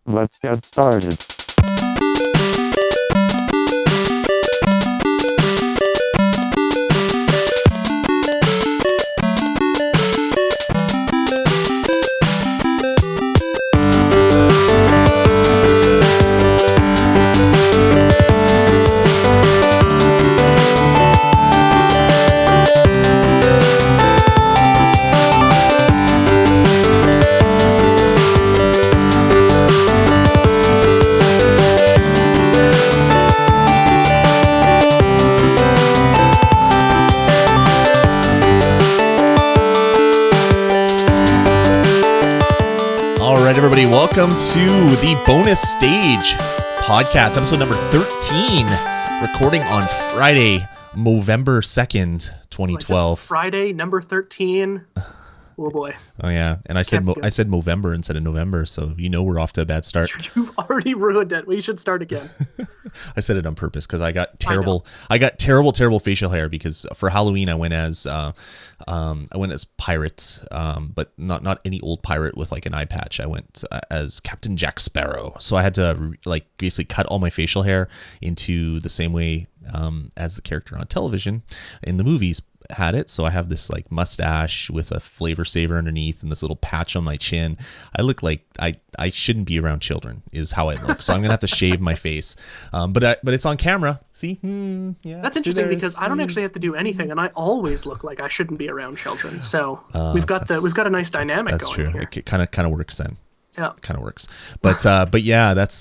Let's get started. Everybody, welcome to the Bonus Stage podcast, episode number 13, recording on Friday, November 2nd, 2012. Friday, number 13. Oh boy. Oh yeah, and I said Movember instead of November, so you know we're off to a bad start. You've already ruined it. We should start again. I said it on purpose because I got terrible facial hair because for Halloween I went as pirate, but not any old pirate with like an eye patch. I went as Captain Jack Sparrow, so I had to basically cut all my facial hair into the same way as the character on television in the movies had it. So I have this like mustache with a flavor saver underneath and this little patch on my chin. I look like I shouldn't be around children is how I look. So I'm gonna have to shave my face, but it's on camera. See, yeah, that's interesting because I don't actually have to do anything, and I always look like I shouldn't be around children. So we've got a nice dynamic. That's going true. Here. It kind of works then. Yeah, kind of works, but yeah, that's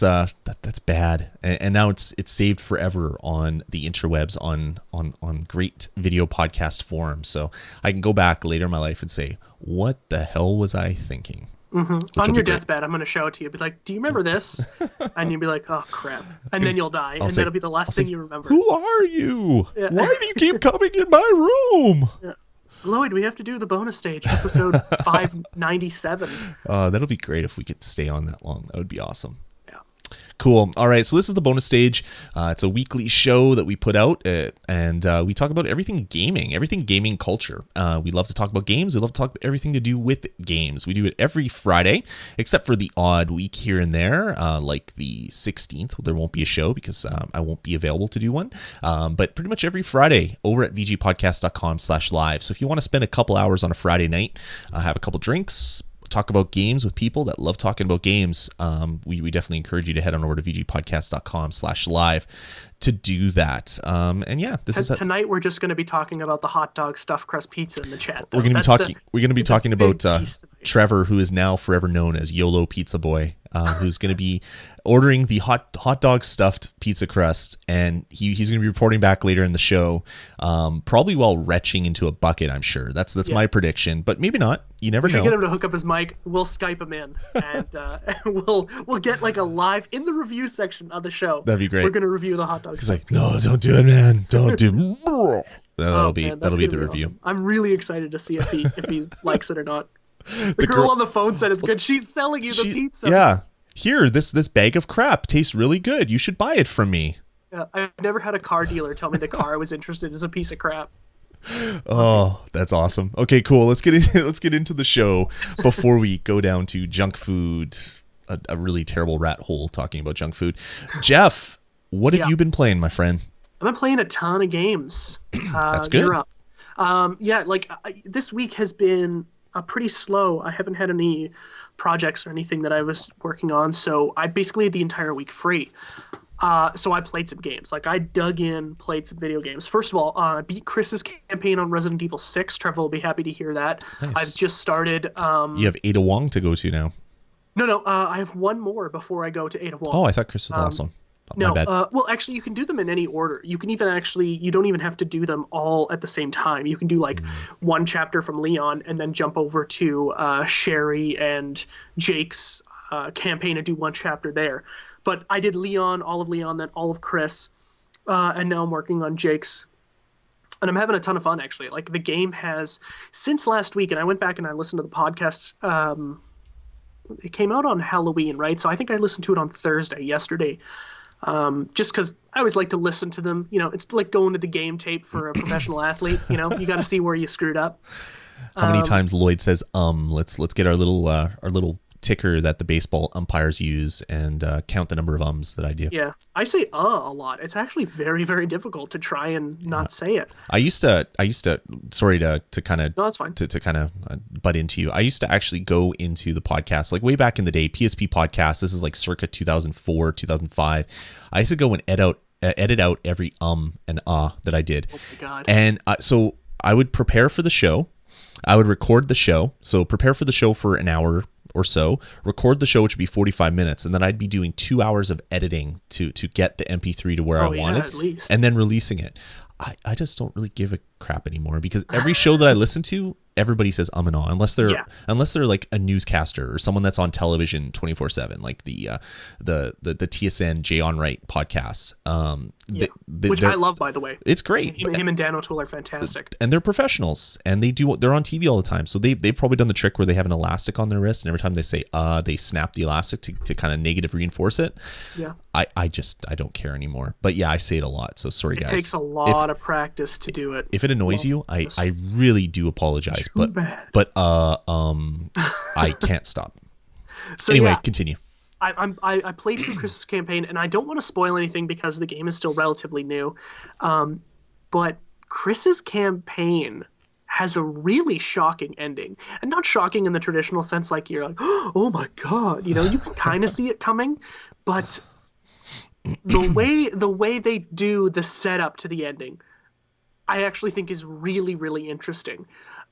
bad, and now it's saved forever on the interwebs on great video podcast forums. So I can go back later in my life and say, what the hell was I thinking? Mm-hmm. On your deathbed, I'm going to show it to you. Be like, do you remember this? And you'll be like, oh crap, and then you'll die, and that'll be the last thing you remember. Who are you? Yeah. Why do you keep coming in my room? Yeah. Lloyd, we have to do the bonus stage, episode 597. That'll be great if we could stay on that long. That would be awesome. Yeah. Cool. All right, so this is the bonus stage. It's a weekly show that we put out, and we talk about everything gaming culture. We love to talk about games. We love to talk about everything to do with games. We do it every Friday, except for the odd week here and there, like the 16th. There won't be a show because I won't be available to do one. But pretty much every Friday over at vgpodcast.com/live. So if you want to spend a couple hours on a Friday night, have a couple drinks, talk about games with people that love talking about games, we definitely encourage you to head on over to vgpodcast.com/live to do that. And yeah, tonight we're just going to be talking about the hot dog stuffed crust pizza in the chat. Though. We're going to be talking about Trevor, who is now forever known as YOLO Pizza Boy, who's going to be ordering the hot dog stuffed pizza crust, and he's going to be reporting back later in the show, probably while retching into a bucket. I'm sure that's my prediction, but maybe not. You never know. We should get him to hook up his mic. We'll Skype him in, and we'll get like a live in the review section of the show. That'd be great. We're going to review the hot dog. He's like, no, don't do it, man. Don't do. That'll be the review. Awesome. I'm really excited to see if he likes it or not. The girl on the phone said it's good. She's selling you the pizza. Yeah. Here, this bag of crap tastes really good. You should buy it from me. Yeah, I've never had a car dealer tell me the car I was interested in is a piece of crap. Oh, that's awesome. Okay, cool. Let's get into the show before we go down to junk food, a really terrible rat hole talking about junk food. Jeff, what have you been playing, my friend? I've been playing a ton of games. That's good. You're up. This week has been pretty slow. I haven't had any projects or anything that I was working on, so I basically had the entire week free. So I played some games. Like I dug in, played some video games. First of all, I beat Chris's campaign on Resident Evil 6. Trevor will be happy to hear that. Nice. I've just started. You have Ada Wong to go to now. No. I have one more before I go to Ada Wong. Oh, I thought Chris was awesome. No, well, actually, you can do them in any order. You can even you don't even have to do them all at the same time. You can do like one chapter from Leon and then jump over to Sherry and Jake's campaign and do one chapter there. But I did Leon, then all of Chris, and now I'm working on Jake's. And I'm having a ton of fun, actually. Like, the game has, since last week, and I went back and I listened to the podcast. It came out on Halloween, right? So I think I listened to it on Thursday, yesterday. Just because I always like to listen to them. You know, it's like going to the game tape for a professional athlete. You know, you got to see where you screwed up. How many times Lloyd says, let's get our little ticker that the baseball umpires use and count the number of ums that I do. Yeah, I say a lot. It's actually very, very difficult to try and not say it. I used to, sorry to kind of, No, that's fine. to kind of butt into you. I used to actually go into the podcast, like way back in the day, PSP podcast. This is like circa 2004, 2005. I used to go and edit out every and that I did. Oh my God. And so I would prepare for the show. I would record the show. So prepare for the show for an hour or so, record the show, which would be 45 minutes, and then I'd be doing 2 hours of editing to get the MP3 to where I want it, at least. and then releasing it. I just don't really give a crap anymore, because every show that I listen to, everybody says and ah, unless they're like a newscaster or someone that's on television 24/7, like the TSN Jay On Right podcasts. Which I love, by the way. It's great. Him and Dan O'Toole are fantastic. And they're professionals, and they're on TV all the time. So they've probably done the trick where they have an elastic on their wrist, and every time they say they snap the elastic to kind of negative reinforce it. Yeah. I don't care anymore. But yeah, I say it a lot. So sorry, guys. It takes a lot of practice to do it. If it annoys you, I really do apologize. Too bad. But I can't stop. So anyway, yeah, continue. I played through Chris's campaign, and I don't want to spoil anything because the game is still relatively new. But Chris's campaign has a really shocking ending, and not shocking in the traditional sense, like you're like, oh my God, you can kind of see it coming, but the way they do the setup to the ending, I actually think is really, really interesting.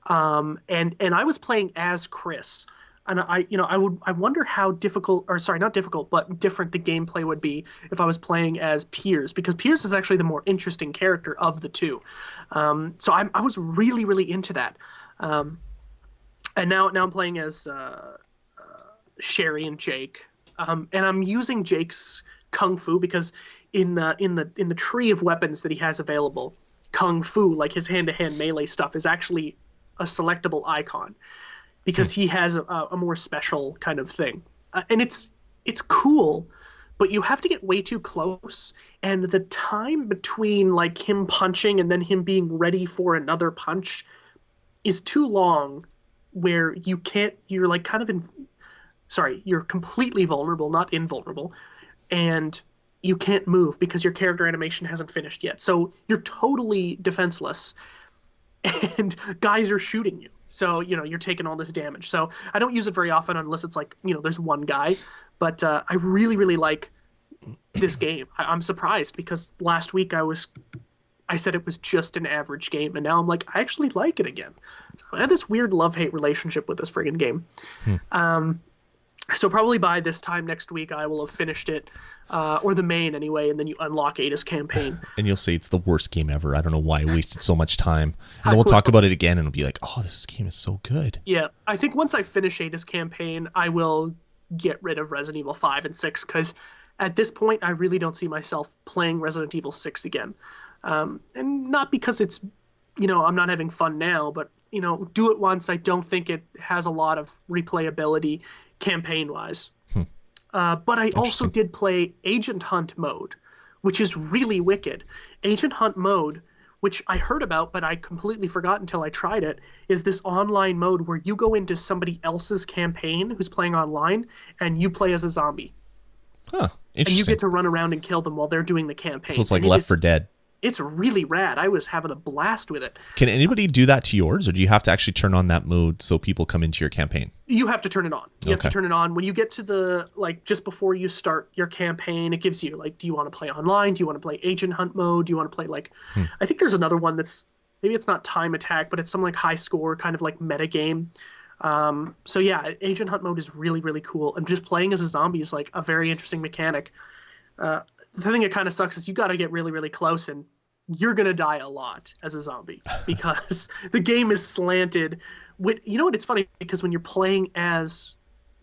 And I was playing as Chris, and I wonder how difficult, or sorry, not difficult, but different the gameplay would be if I was playing as Piers, because Piers is actually the more interesting character of the two. So I was really, really into that. And now I'm playing as Sherry and Jake, and I'm using Jake's Kung Fu because in the tree of weapons that he has available, Kung Fu, like his hand-to-hand melee stuff, is actually a selectable icon because he has a more special kind of thing. And it's cool, but you have to get way too close, and the time between like him punching and then him being ready for another punch is too long, where you're like kind of you're completely vulnerable, not invulnerable, and you can't move because your character animation hasn't finished yet. So you're totally defenseless, and guys are shooting you. So, you're taking all this damage. So I don't use it very often unless it's like, there's one guy. But I really, really like this game. I'm surprised because last week I said it was just an average game, and now I'm like, I actually like it again. So I had this weird love-hate relationship with this friggin' game. So probably by this time next week, I will have finished it, or the main anyway, and then you unlock Ada's campaign. And you'll say it's the worst game ever. I don't know why I wasted so much time. And then we'll talk about it again, and it'll be like, oh, this game is so good. Yeah, I think once I finish Ada's campaign, I will get rid of Resident Evil 5 and 6, because at this point, I really don't see myself playing Resident Evil 6 again. And not because it's, I'm not having fun now, but, do it once. I don't think it has a lot of replayability campaign-wise. But I also did play Agent Hunt mode, which is really wicked. Agent Hunt mode, which I heard about, but I completely forgot until I tried it, is this online mode where you go into somebody else's campaign who's playing online, and you play as a zombie. Huh, interesting. And you get to run around and kill them while they're doing the campaign. So it's like Left 4 Dead. It's really rad. I was having a blast with it. Can anybody do that to yours, or do you have to actually turn on that mode so people come into your campaign? You have to turn it on. You have to turn it on. When you get to the, just before you start your campaign, it gives you, do you want to play online? Do you want to play Agent Hunt mode? Do you want to play, I think there's another one that's, maybe it's not Time Attack, but it's some, high score kind of, meta game. So, yeah, Agent Hunt mode is really, really cool. And just playing as a zombie is, a very interesting mechanic. The thing that kind of sucks is you got to get really, really close, and you're going to die a lot as a zombie because the game is slanted. It's funny because when you're playing as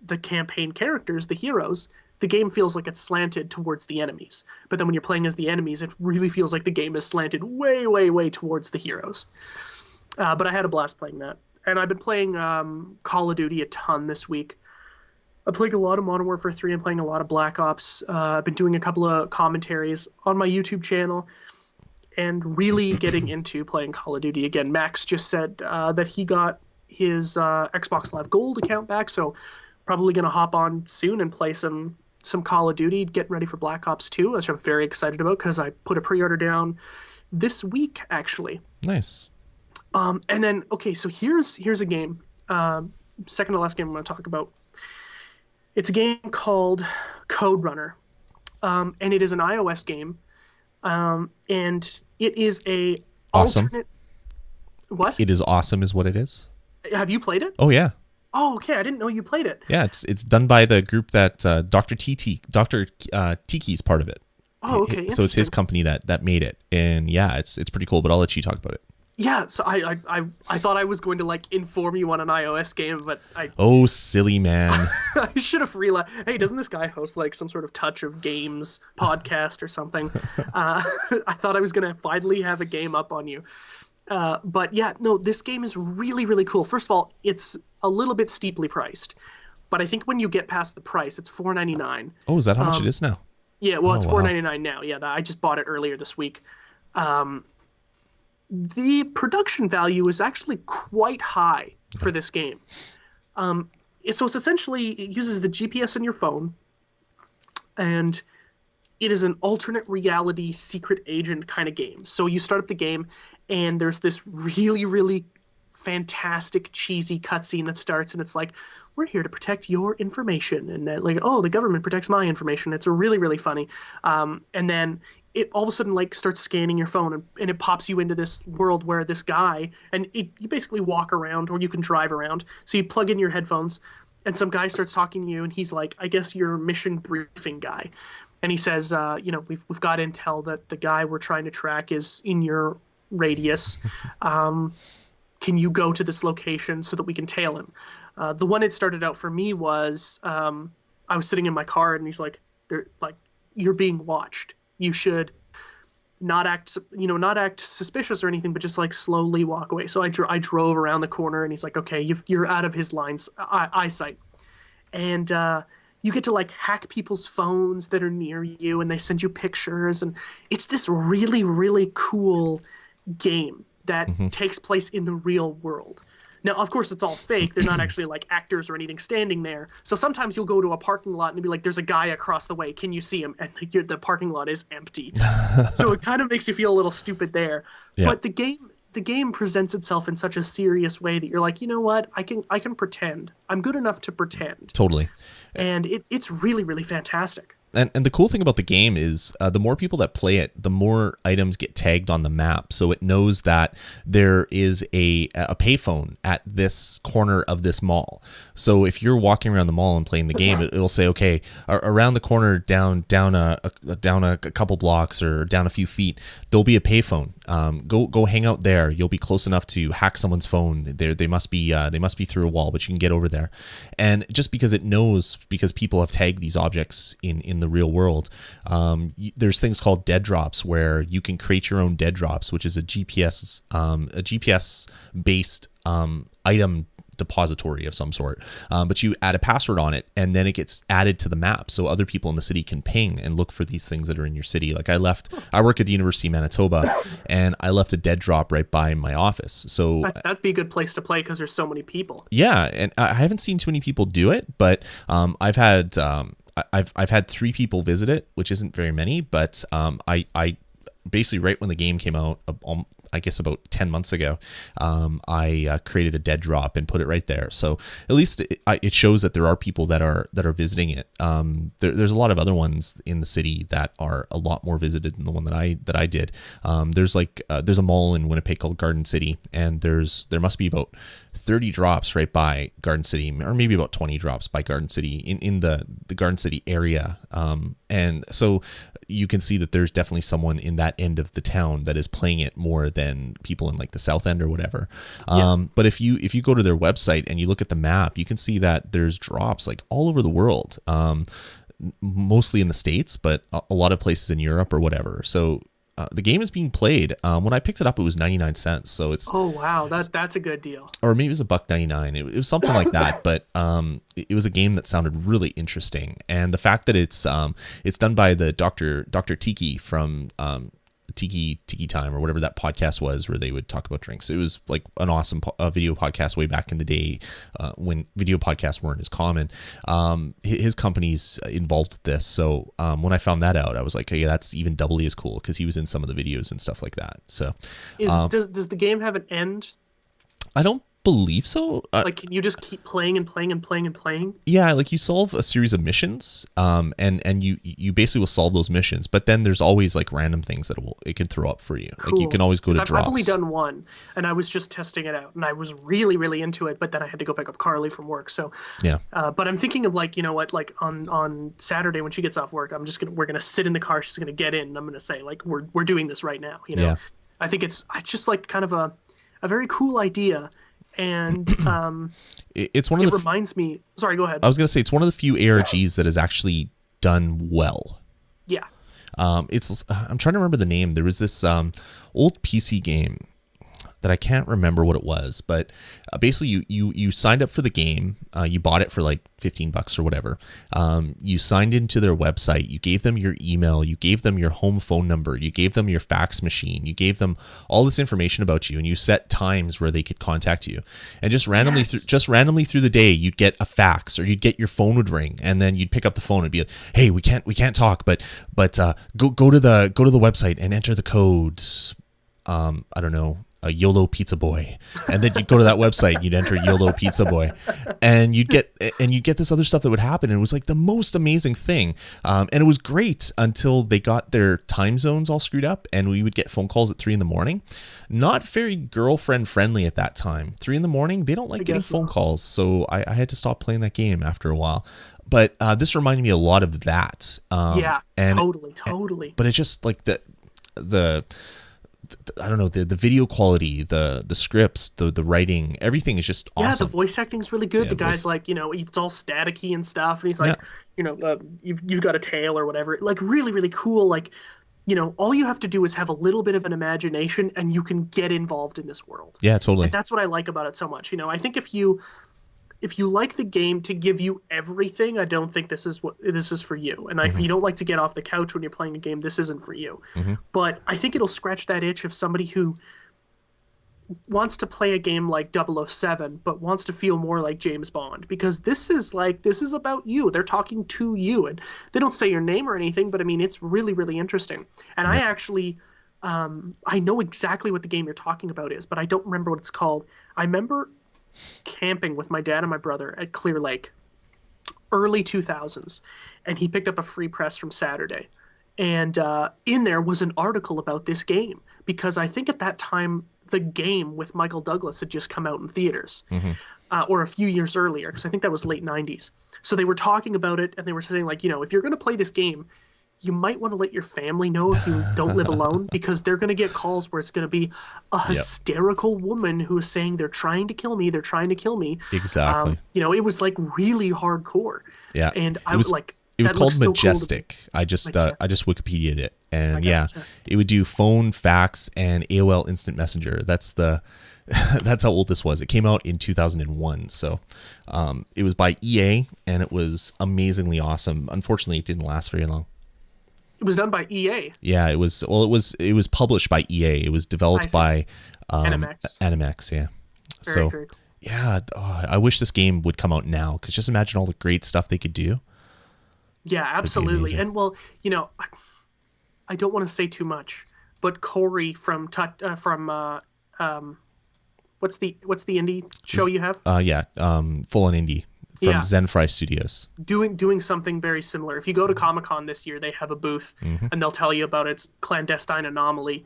the campaign characters, the heroes, the game feels like it's slanted towards the enemies. But then when you're playing as the enemies, it really feels like the game is slanted way, way, way towards the heroes. But I had a blast playing that. And I've been playing Call of Duty a ton this week. I'm playing a lot of Modern Warfare 3. I'm playing a lot of Black Ops. I've been doing a couple of commentaries on my YouTube channel and really getting into playing Call of Duty again. Max just said that he got his Xbox Live Gold account back, so Probably gonna hop on soon and play some Call of Duty, get ready for Black Ops 2, which I'm very excited about because I put a pre-order down this week actually. Nice. And then okay, so here's a game. Second to last game I'm going to talk about. It's a game called CodeRunner, and it is an iOS game, and it is a Awesome. alternate. What? It is awesome, is what it is. Have you played it? Oh yeah. Oh, okay. I didn't know you played it. Yeah, it's done by the group that Dr. Tiki's part of it. Oh, okay. So it's his Interesting. company that made it, and yeah, it's pretty cool. But I'll let you talk about it. Yeah. So I thought I was going to like inform you on an iOS game, but I Oh, silly man. I should have realized. Hey, doesn't this guy host like some sort of Touch of Games podcast or something? I thought I was gonna finally have a game up on you. But yeah, no, this game is really, really cool. First of all, it's a little bit steeply priced, but I think when you get past the price, it's $4.99. Oh, is that how much it is now? Yeah, well, it's wow. $4.99 now. Yeah, I just bought it earlier this week. The production value is actually quite high for this game. So it's essentially it uses the GPS in your phone, and it is an alternate reality secret agent kind of game. So you start up the game, and there's this really, really fantastic, cheesy cutscene that starts, and it's like, we're here to protect your information. And then, like, oh, the government protects my information. It's really, really funny. And then it all of a sudden, like, starts scanning your phone, and it pops you into this world where this guy, and you basically walk around, or you can drive around. So you plug in your headphones, and some guy starts talking to you, and he's like, I guess you're a mission briefing guy. And he says, we've got intel that the guy we're trying to track is in your radius. Can you go to this location so that we can tail him? The one it started out for me was I was sitting in my car, and he's like, you're being watched. You should not act suspicious or anything, but just like slowly walk away. So I drove around the corner, and he's like, okay, you're out of his eyesight. And you get to like hack people's phones that are near you, and they send you pictures, and it's this really, really cool game that takes place in the real world. Now, of course, it's all fake. They're not actually like actors or anything standing there. So sometimes you'll go to a parking lot and be like, there's a guy across the way. Can you see him? And the parking lot is empty. So it kind of makes you feel a little stupid there. Yeah. But the game presents itself in such a serious way that you're like, you know what? I can pretend. I'm good enough to pretend. Totally. And it's really, really fantastic. And the cool thing about the game is the more people that play it, the more items get tagged on the map. So it knows that there is a payphone at this corner of this mall. So if you're walking around the mall and playing the game, it'll say, okay, around the corner, down a couple blocks or down a few feet, there'll be a payphone. Go hang out there. You'll be close enough to hack someone's phone. They must be through a wall, but you can get over there. And just because it knows, because people have tagged these objects in the real world, there's things called dead drops where you can create your own dead drops, which is a GPS based item depository of some sort, but you add a password on it, and then it gets added to the map so other people in the city can ping and look for these things that are in your city. Like I work at the University of Manitoba, and I left a dead drop right by my office. So that'd be a good place to play because there's so many people. Yeah, and I haven't seen too many people do it, but I've had 3 people visit it, which isn't very many, but I basically right when the game came out, I guess about 10 months ago, I created a dead drop and put it right there. So at least it shows that there are people that are visiting it. There's a lot of other ones in the city that are a lot more visited than the one that I did. There's a mall in Winnipeg called Garden City, and there must be about 30 drops right by Garden City, or maybe about 20 drops by Garden City in the Garden City area. And so you can see that there's definitely someone in that end of the town that is playing it more than people in like the South End or whatever. Yeah. But if you go to their website and you look at the map, you can see that there's drops like all over the world, mostly in the States, but a lot of places in Europe or whatever. So the game is being played. When I picked it up, it was 99 cents. So it's wow, that's a good deal. Or maybe it was $1.99. It was something like that. But it was a game that sounded really interesting, and the fact that it's done by the Dr. Tiki from Tiki Time or whatever that podcast was where they would talk about drinks. It was like an awesome video podcast way back in the day when video podcasts weren't as common. His company's involved with this. So when I found that out, I was like, hey, that's even doubly as cool because he was in some of the videos and stuff like that. So does the game have an end? I don't believe so. Like, can you just keep playing and playing and playing and playing? Yeah, like you solve a series of missions, and you basically will solve those missions. But then there's always like random things that it can throw up for you. Cool. Like you can always go to drops. I've only done one, and I was just testing it out, and I was really really into it. But then I had to go pick up Carly from work. So yeah. But I'm thinking of like, you know what, like on Saturday when she gets off work, we're gonna sit in the car. She's gonna get in, and I'm gonna say like we're doing this right now. You know, Yeah. I think it's just like kind of a very cool idea. And it's one of the reminds me. Sorry, go ahead. I was gonna say it's one of the few ARGs that is actually done well. Yeah. I'm trying to remember the name. There was this old PC game that I can't remember what it was, but basically you signed up for the game. You bought it for like $15 or whatever. You signed into their website. You gave them your email. You gave them your home phone number. You gave them your fax machine. You gave them all this information about you, and you set times where they could contact you. And just randomly, through the day, you'd get a fax, or you'd get your phone would ring, and then you'd pick up the phone and be like, "Hey, we can't talk, but go to the website and enter the codes. I don't know." A YOLO Pizza Boy, and then you'd go to that website, you'd enter YOLO Pizza Boy, and you'd get this other stuff that would happen, and it was like the most amazing thing, and it was great until they got their time zones all screwed up, and we would get phone calls at 3 a.m. Not very girlfriend friendly at that time. 3 a.m, they don't like getting phone calls, so I had to stop playing that game after a while. But this reminded me a lot of that. Yeah, and totally. But it's just like the I don't know, the video quality, the scripts, the writing, everything is just awesome. Yeah, the voice acting is really good. The guy's like, you know, it's all staticky and stuff, and he's like, you know, you've got a tail or whatever. Like really, really cool. Like, you know, all you have to do is have a little bit of an imagination, and you can get involved in this world. Yeah, totally. And that's what I like about it so much. You know, I think if you like the game to give you everything, I don't think this is for you. And if you don't like to get off the couch when you're playing a game, this isn't for you. But I think it'll scratch that itch of somebody who wants to play a game like 007, but wants to feel more like James Bond, because this is about you. They're talking to you, and they don't say your name or anything, but I mean, it's really, really interesting. And I actually, I know exactly what the game you're talking about is, but I don't remember what it's called. I remember camping with my dad and my brother at Clear Lake, early 2000s, and he picked up a free press from Saturday, and in there was an article about this game, because I think at that time the game with Michael Douglas had just come out in theaters, or a few years earlier, because I think that was late 90s. So they were talking about it, and they were saying, like, you know, if you're going to play this game, you might want to let your family know if you don't live alone, because they're going to get calls where it's going to be a hysterical woman who is saying they're trying to kill me. Exactly. You know, it was like really hardcore. Yeah. And I was like, it was called Majestic. So cool I just Wikipedia'd it, and it would do phone, fax, and AOL Instant Messenger. That's how old this was. It came out in 2001. So it was by EA, and it was amazingly awesome. Unfortunately, it didn't last very long. It was done by EA. Yeah, it was. Well, it was published by EA. It was developed by Animex. Yeah. Very cool. Yeah, I wish this game would come out now, because just imagine all the great stuff they could do. Yeah, absolutely. And well, you know, I don't want to say too much, but Corey from what's the indie show you have? Full on Indie. From Zenfry Studios. Doing something very similar. If you go to Comic-Con this year, they have a booth, and they'll tell you about its clandestine anomaly.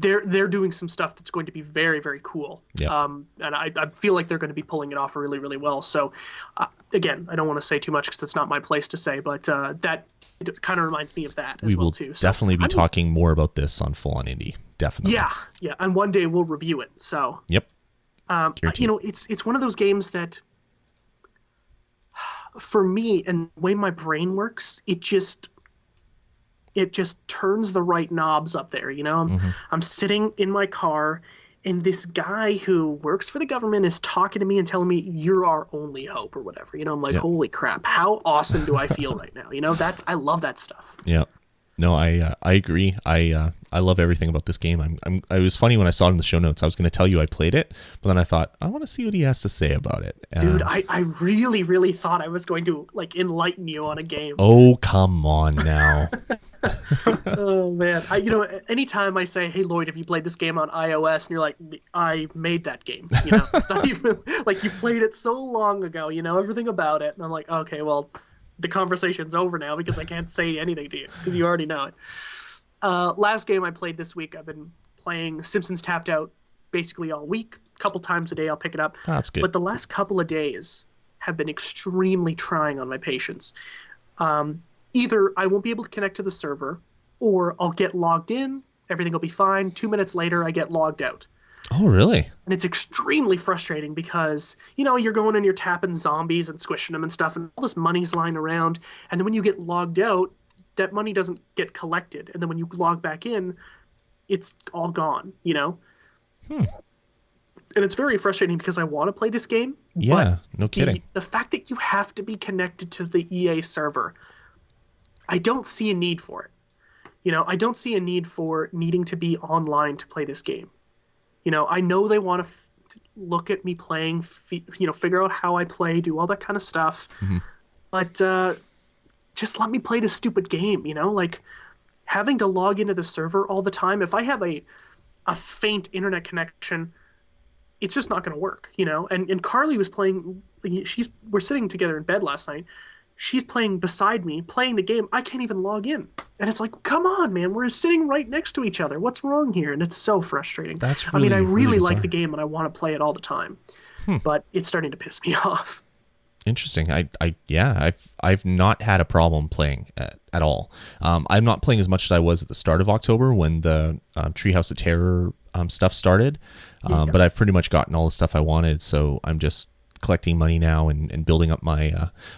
They're doing some stuff that's going to be very, very cool. And I feel like they're going to be pulling it off really, really well. So, again, I don't want to say too much because it's not my place to say, but that it kind of reminds me of that as well, too. So, definitely be talking more about this on Full on Indie. Definitely. Yeah. And one day we'll review it. So. Yep. You know, it's one of those games that, for me, and the way my brain works, it just turns the right knobs up there. You know, I'm sitting in my car, and this guy who works for the government is talking to me and telling me, "You're our only hope," or whatever. You know, I'm like, holy crap, how awesome do I feel right now? You know, I love that stuff. Yeah. No, I agree. I love everything about this game. It was funny when I saw it in the show notes. I was going to tell you I played it, but then I thought I want to see what he has to say about it. Dude, I really, really thought I was going to like enlighten you on a game. Oh, come on now. Oh man, anytime I say, "Hey Lloyd, have you played this game on iOS?" and you're like, "I made that game." It's not even like you played it so long ago. You know everything about it, and I'm like, okay, well, the conversation's over now because I can't say anything to you because you already know it. Last game I played this week, I've been playing Simpsons Tapped Out basically all week. A couple times a day I'll pick it up. That's good. But the last couple of days have been extremely trying on my patience. Either I won't be able to connect to the server, or I'll get logged in, everything will be fine. 2 minutes later, I get logged out. Oh, really? And it's extremely frustrating because, you're going and you're tapping zombies and squishing them and stuff, and all this money's lying around. And then when you get logged out, that money doesn't get collected. And then when you log back in, it's all gone, And it's very frustrating because I want to play this game. Yeah, no kidding. The fact that you have to be connected to the EA server, I don't see a need for it. I don't see a need for needing to be online to play this game. I know they want to look at me playing, figure out how I play, do all that kind of stuff. Mm-hmm. But just let me play this stupid game, Like having to log into the server all the time. If I have a faint internet connection, it's just not going to work, And Carly was playing. We're sitting together in bed last night. She's playing beside me, playing the game. I can't even log in. And it's like, come on, man. We're sitting right next to each other. What's wrong here? And it's so frustrating. That's really, I really like bizarre. the game and I want to play it all the time. But it's starting to piss me off. Interesting. I've not had a problem playing at all. I'm not playing as much as I was at the start of October when the Treehouse of Terror stuff started. But I've pretty much gotten all the stuff I wanted. So I'm just collecting money now and building up my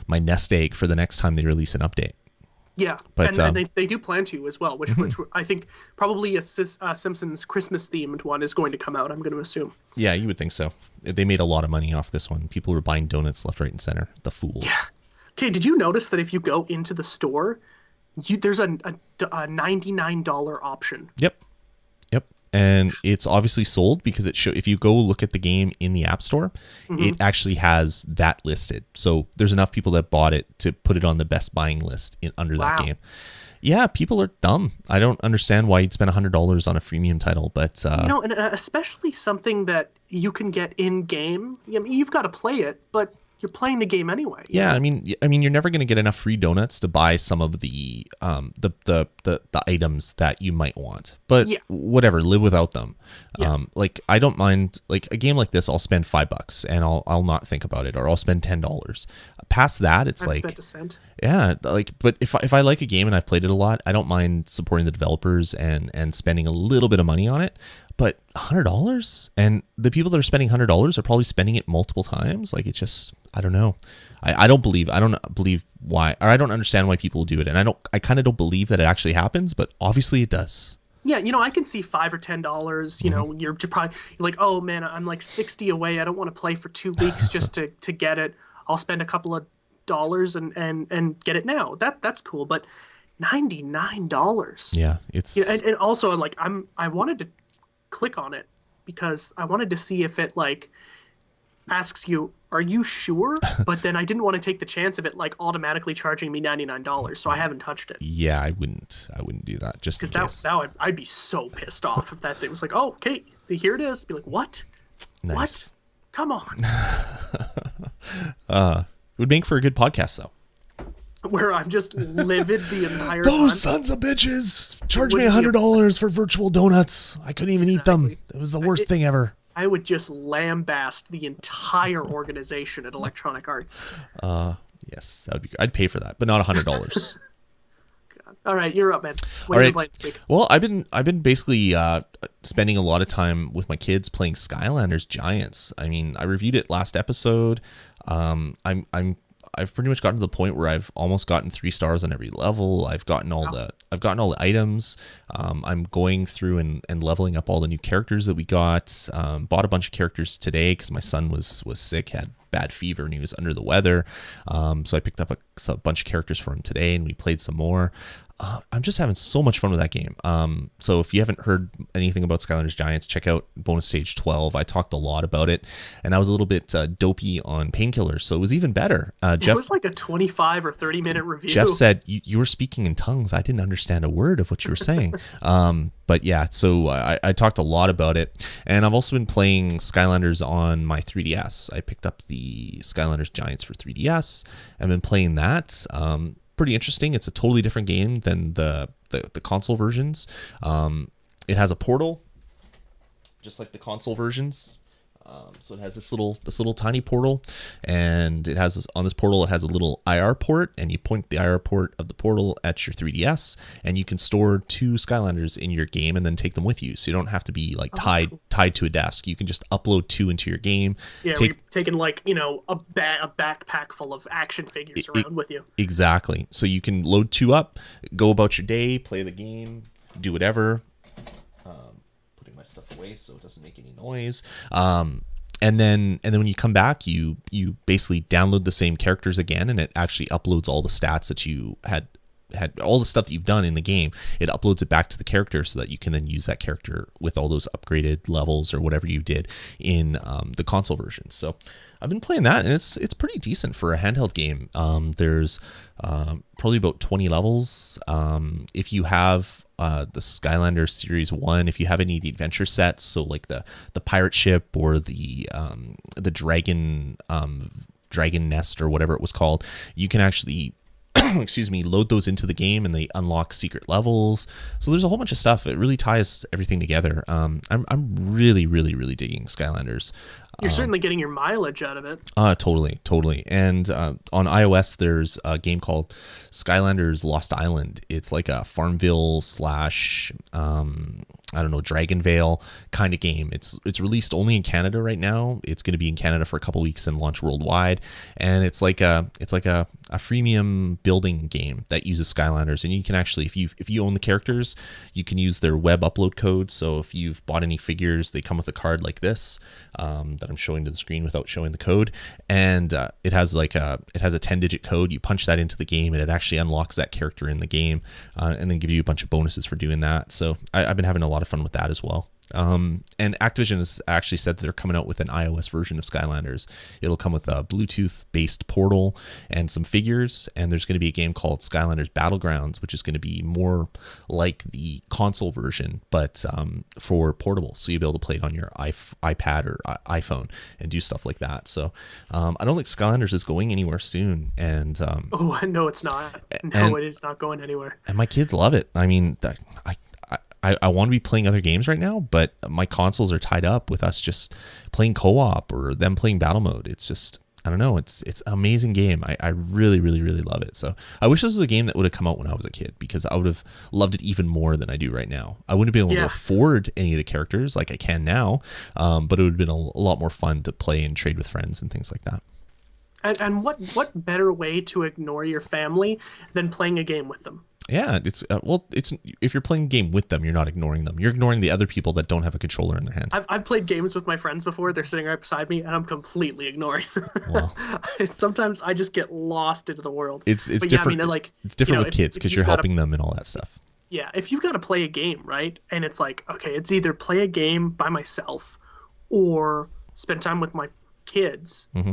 my nest egg for the next time they release an update. Yeah, but and they do plan to as well, which I think probably a Simpsons Christmas themed one is going to come out. I'm going to assume. Yeah, you would think so. They made a lot of money off this one. People were buying donuts left, right, and center. The fools. Yeah. Okay, did you notice that if you go into the store, there's a $99 option? Yep. And it's obviously sold because if you go look at the game in the App Store, it actually has that listed. So there's enough people that bought it to put it on the best buying list under that game. Yeah, people are dumb. I don't understand why you'd spend $100 on a freemium title, but and especially something that you can get in game. I mean, you've got to play it, but you're playing the game anyway. Yeah, I mean, you're never going to get enough free donuts to buy some of the items that you might want. But whatever, live without them. Yeah. I don't mind. Like a game like this, I'll spend $5 and I'll not think about it, or I'll spend $10. Past that, it's I've spent a cent. Yeah, but if I like a game and I've played it a lot, I don't mind supporting the developers and spending a little bit of money on it. But $100, and the people that are spending $100 are probably spending it multiple times. Like, it just, I don't know. I don't believe why, or I don't understand why people do it, and I kind of don't believe that it actually happens, but obviously it does. Yeah, I can see $5 or $10. You're like, oh man, I'm like 60 away. I don't want to play for 2 weeks just to get it. I'll spend a couple of dollars and get it now. That's cool, but $99. Yeah, it's and also I wanted to click on it because I wanted to see if it asks you, are you sure? But then I didn't want to take the chance of it automatically charging me $99, so I haven't touched it. Yeah, I wouldn't do that just because now I'd be so pissed off if that thing was like, oh, okay, here it is. Be like, what? Nice. What? Come on. It would make for a good podcast though. Where I'm just livid the entire time. Those sons of bitches charged me $100 for virtual donuts. I couldn't even eat them. It was the worst thing ever. I would just lambaste the entire organization at Electronic Arts. Yes, that would be good. I'd pay for that, but not $100. All right, you're up, man. What are you playing this week? Well, I've been basically spending a lot of time with my kids playing Skylanders Giants. I mean, I reviewed it last episode. I've pretty much gotten to the point where I've almost gotten 3 stars on every level. I've gotten all the items. I'm going through and leveling up all the new characters that we got. Bought a bunch of characters today because my son was sick, had bad fever, and he was under the weather. So I picked up a bunch of characters for him today, and we played some more. I'm just having so much fun with that game. So if you haven't heard anything about Skylanders Giants, check out bonus stage 12. I talked a lot about it, and I was a little bit dopey on painkillers, so it was even better. Jeff, it was like a 25 or 30-minute review. Jeff said, you were speaking in tongues. I didn't understand a word of what you were saying. But yeah, so I talked a lot about it, and I've also been playing Skylanders on my 3DS. I picked up the Skylanders Giants for 3DS. I've been playing that. Pretty interesting. It's a totally different game than the console versions. It has a portal, just like the console versions. So it has this little tiny portal, and it has on this portal, it has a little IR port, and you point the IR port of the portal at your 3DS, and you can store 2 Skylanders in your game and then take them with you. So you don't have to be like tied to a desk. You can just upload 2 into your game. Yeah, you're taking like, a backpack full of action figures around with you. Exactly. So you can load 2 up, go about your day, play the game, do whatever. My stuff away so it doesn't make any noise, and then when you come back, you basically download the same characters again, and it actually uploads all the stats that you had all the stuff that you've done in the game. It uploads it back to the character so that you can then use that character with all those upgraded levels or whatever you did in the console version. So I've been playing that, and it's pretty decent for a handheld game. There's probably about 20 levels. If you have the Skylanders Series 1, if you have any of the adventure sets, so like the pirate ship or the dragon nest or whatever it was called, you can actually load those into the game, and they unlock secret levels. So there's a whole bunch of stuff. It really ties everything together. I'm really, really, really digging Skylanders. You're certainly getting your mileage out of it. Totally. And on iOS, there's a game called Skylanders Lost Island. It's like a Farmville / Dragonvale kind of game. It's released only in Canada right now. It's going to be in Canada for a couple weeks and launch worldwide. And it's like a freemium building game that uses Skylanders. And you can actually, if you own the characters, you can use their web upload code. So if you've bought any figures, they come with a card like this that I'm showing to the screen without showing the code. And it has a 10-digit code. You punch that into the game, and it actually unlocks that character in the game, and then give you a bunch of bonuses for doing that. So I've been having a lot of fun with that as well. And Activision has actually said that they're coming out with an iOS version of Skylanders. It'll come with a Bluetooth-based portal and some figures, and there's going to be a game called Skylanders Battlegrounds, which is going to be more like the console version, but for portable. So you'll be able to play it on your iPad or iPhone and do stuff like that. So I don't think Skylanders is going anywhere soon. And no, it's not. No, it is not going anywhere. And my kids love it. I mean, I want to be playing other games right now, but my consoles are tied up with us just playing co-op or them playing battle mode. It's just, I don't know. It's an amazing game. I really, really, really love it. So I wish this was a game that would have come out when I was a kid, because I would have loved it even more than I do right now. I wouldn't be able to afford any of the characters like I can now, but it would have been a lot more fun to play and trade with friends and things like that. And what better way to ignore your family than playing a game with them? Yeah, it's if you're playing a game with them, you're not ignoring them. You're ignoring the other people that don't have a controller in their hand. I've played games with my friends before. They're sitting right beside me, and I'm completely ignoring them. Well, sometimes I just get lost into the world. It's different. Yeah, I mean, it's different with kids because you're helping them and all that stuff. Yeah, if you've got to play a game, right, and it's like, okay, it's either play a game by myself or spend time with my kids. Mm-hmm.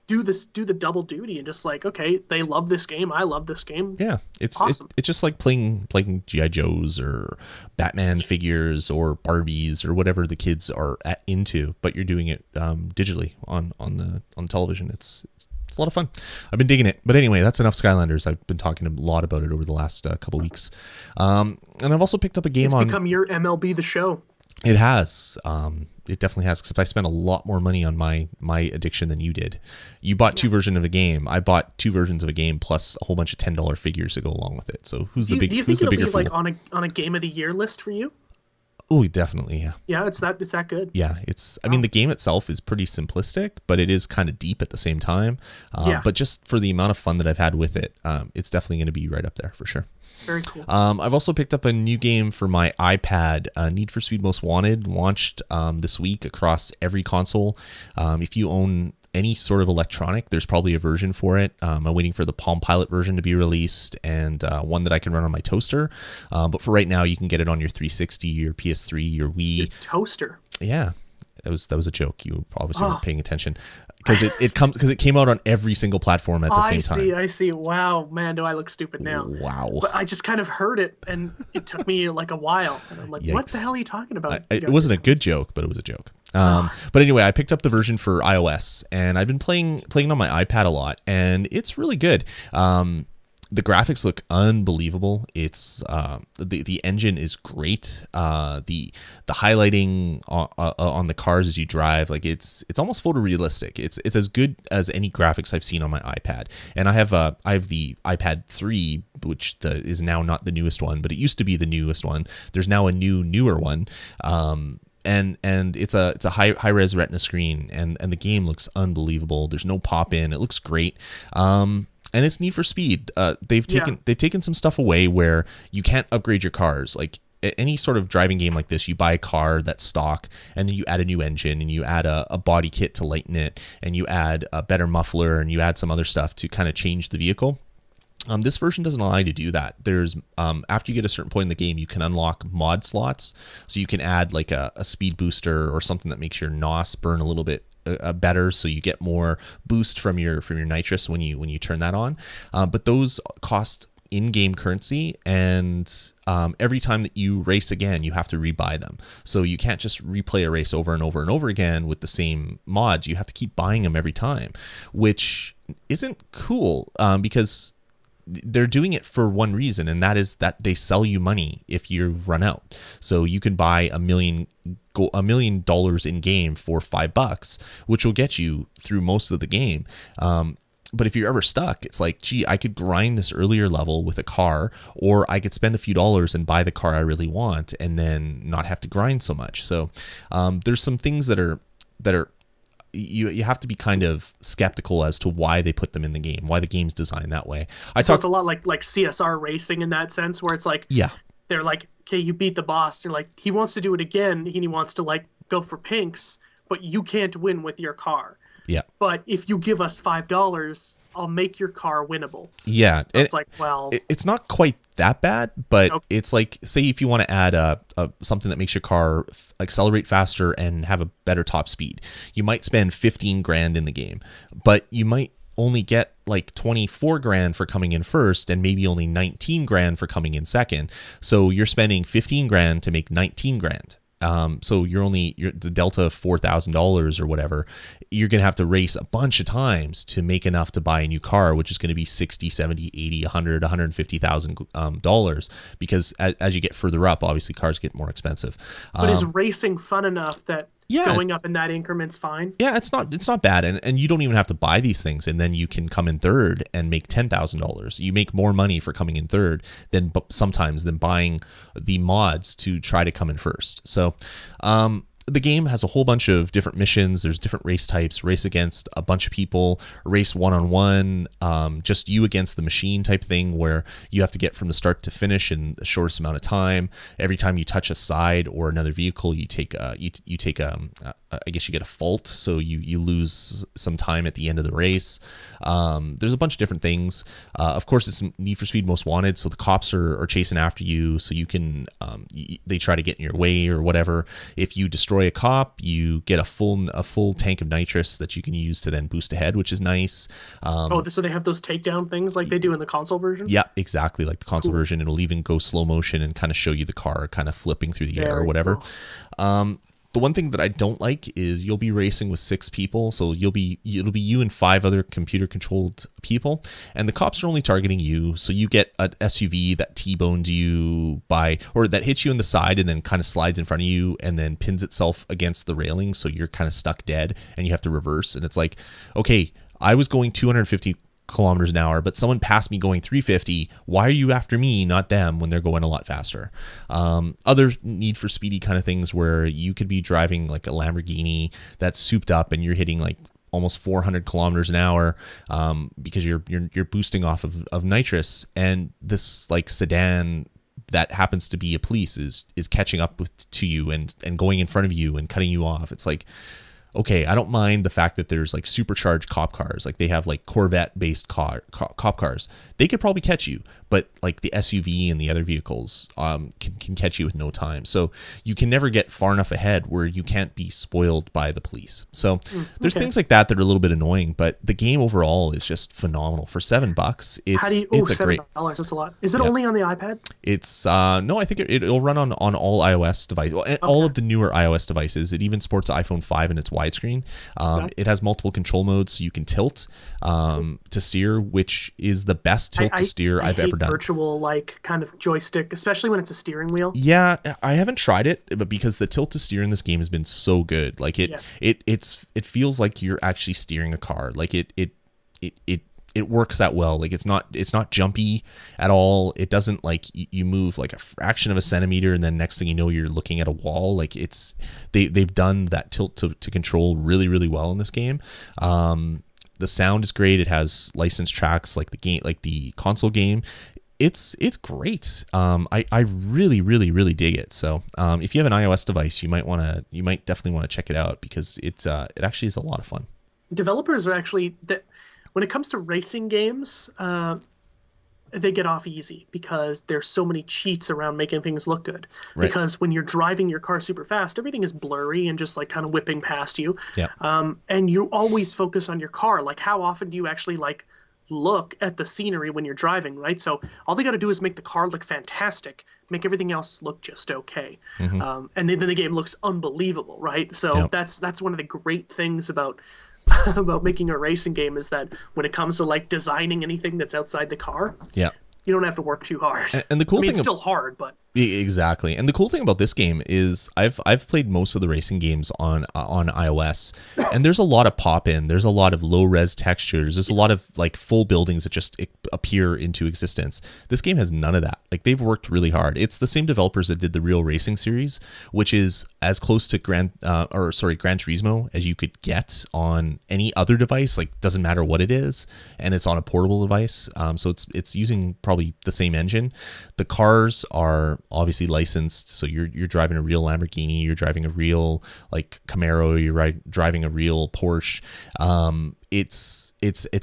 Do the double duty, and just like, okay, they love this game, I love this game. Yeah, it's awesome. It's just like playing G.I. Joes or Batman figures or Barbies or whatever the kids are into, but you're doing it digitally on television. It's a lot of fun. I've been digging it. But anyway, that's enough Skylanders. I've been talking a lot about it over the last couple weeks, and I've also picked up a game. It's become your MLB The Show. It has. It definitely has, except I spent a lot more money on my addiction than you did. You bought 2 versions of a game. I bought 2 versions of a game plus a whole bunch of $10 figures to go along with it. So who's the bigger fool? Do you think it'll be like on a game of the year list for you? Oh, definitely, yeah. Yeah, it's that good. Yeah, I mean, the game itself is pretty simplistic, but it is kind of deep at the same time. But just for the amount of fun that I've had with it, it's definitely going to be right up there for sure. Very cool. I've also picked up a new game for my iPad. Need for Speed Most Wanted launched this week across every console. If you own any sort of electronic, there's probably a version for it. I'm waiting for the Palm Pilot version to be released, and one that I can run on my toaster. But for right now, you can get it on your 360, your PS3, your Wii. Your toaster. Yeah, that was a joke. You obviously weren't paying attention, because it came out on every single platform at the same time. I see. Wow, man, do I look stupid now? Wow. But I just kind of heard it, and it took me like a while. And I'm like, Yikes. what the hell are you talking about? It wasn't a good joke, but it was a joke. But anyway, I picked up the version for iOS, and I've been playing on my iPad a lot, and it's really good. The graphics look unbelievable. It's the engine is great. The highlighting on the cars as you drive, like it's almost photorealistic. It's as good as any graphics I've seen on my iPad. And I have the iPad 3, which is now not the newest one, but it used to be the newest one. There's now a newer one. And it's a high res Retina screen, and the game looks unbelievable. There's no pop in. It looks great. And it's Need for Speed. They've taken some stuff away where you can't upgrade your cars. Like any sort of driving game like this, you buy a car that's stock, and then you add a new engine, and you add a body kit to lighten it, and you add a better muffler, and you add some other stuff to kind of change the vehicle. This version doesn't allow you to do that. There's after you get a certain point in the game, you can unlock mod slots, so you can add like a speed booster or something that makes your NOS burn a little bit better, so you get more boost from your nitrous when you turn that on. But those cost in-game currency, and every time that you race again, you have to rebuy them. So you can't just replay a race over and over and over again with the same mods. You have to keep buying them every time, which isn't cool, because they're doing it for one reason, and that is that they sell you money if you run out. So you can buy $1 million in game for $5, which will get you through most of the game. But if you're ever stuck, it's like, gee, I could grind this earlier level with a car, or I could spend a few dollars and buy the car I really want and then not have to grind so much. So there's some things that are you have to be kind of skeptical as to why they put them in the game, why the game's designed that way. It's a lot like CSR racing in that sense, where it's like, they're like, okay, you beat the boss. They're like, he wants to do it again. He wants to like go for pinks, but you can't win with your car. Yeah. But if you give us $5, I'll make your car winnable. Yeah. So it's like, well, it's not quite that bad, but okay. It's like, say if you want to add something that makes your car accelerate faster and have a better top speed, you might spend 15 grand in the game, but you might only get like 24 grand for coming in first, and maybe only 19 grand for coming in second. So you're spending 15 grand to make 19 grand. So you're the delta of $4,000 or whatever. You're going to have to race a bunch of times to make enough to buy a new car, which is going to be 60, 70, 80, 100, $150,000, because as you get further up, obviously cars get more expensive. But is racing fun enough that going up in that increment's fine? Yeah, it's not bad, and you don't even have to buy these things, and then you can come in third and make $10,000. You make more money for coming in third than buying the mods to try to come in first. So the game has a whole bunch of different missions. There's different race types: race against a bunch of people, race one-on-one, just you against the machine type thing, where you have to get from the start to finish in the shortest amount of time. Every time you touch a side or another vehicle, you take I guess you get a fault, so you lose some time at the end of the race. There's a bunch of different things. Of course, it's Need for Speed Most Wanted, so the cops are chasing after you, so you can they try to get in your way or whatever. If you destroy a cop, you get a full tank of nitrous that you can use to then boost ahead, which is nice. So they have those takedown things like they do in the console version? Yeah, exactly, like the console version. It'll even go slow motion and kind of show you the car kind of flipping through the air or whatever. Cool. The one thing that I don't like is you'll be racing with 6 people, so it'll be you and 5 other computer-controlled people, and the cops are only targeting you. So you get an SUV that T-bones you or that hits you in the side and then kind of slides in front of you and then pins itself against the railing, so you're kind of stuck dead and you have to reverse. And it's like, okay, I was going 250 kilometers an hour, but someone passed me going 350. Why are you after me, not them, when they're going a lot faster? Other Need for Speedy kind of things where you could be driving like a Lamborghini that's souped up and you're hitting like almost 400 kilometers an hour because you're boosting off of nitrous, and this like sedan that happens to be a police is catching up to you and going in front of you and cutting you off. It's like, okay, I don't mind the fact that there's like supercharged cop cars, like they have like Corvette based cop cars. They could probably catch you, but like the SUV and the other vehicles can catch you with no time. So you can never get far enough ahead where you can't be spoiled by the police. So there's things like that that are a little bit annoying, but the game overall is just phenomenal. For $7, it's a great. $7, that's a lot. Is it only on the iPad? It's no, I think it'll run on all iOS devices, all of the newer iOS devices. It even supports iPhone 5 and its widescreen. It has multiple control modes, so you can tilt to steer, which is the best tilt to steer I've ever done. Virtual like kind of joystick, especially when it's a steering wheel. Yeah, I haven't tried it, but because the tilt to steer in this game has been so good, like it feels like you're actually steering a car. Like it works that well. Like it's not jumpy at all. It doesn't like you move like a fraction of a centimeter and then next thing you know you're looking at a wall. Like they've done that tilt to control really, really well in this game. The sound is great. It has licensed tracks like the console game. It's great. I really, really, really dig it. So if you have an iOS device, you might definitely want to check it out because it actually is a lot of fun. Developers are actually when it comes to racing games, they get off easy because there's so many cheats around making things look good. Right. Because when you're driving your car super fast, everything is blurry and just like kind of whipping past you. Yeah. And you always focus on your car. Like how often do you actually like look at the scenery when you're driving, right? So all they got to do is make the car look fantastic, make everything else look just okay. And then the game looks unbelievable, right? So that's one of the great things about making a racing game is that when it comes to like designing anything that's outside the car, you don't have to work too hard. And the cool thing, it's still hard, but exactly. And the cool thing about this game is I've played most of the racing games on iOS, and there's a lot of pop-in. There's a lot of low-res textures. There's a lot of like full buildings that just appear into existence. This game has none of that. Like they've worked really hard. It's the same developers that did the Real Racing series, which is as close to Gran Turismo as you could get on any other device. Like doesn't matter what it is, and it's on a portable device. So it's using probably the same engine. The cars are obviously licensed, so you're driving a real Lamborghini, you're driving a real like Camaro, you're driving a real Porsche. It's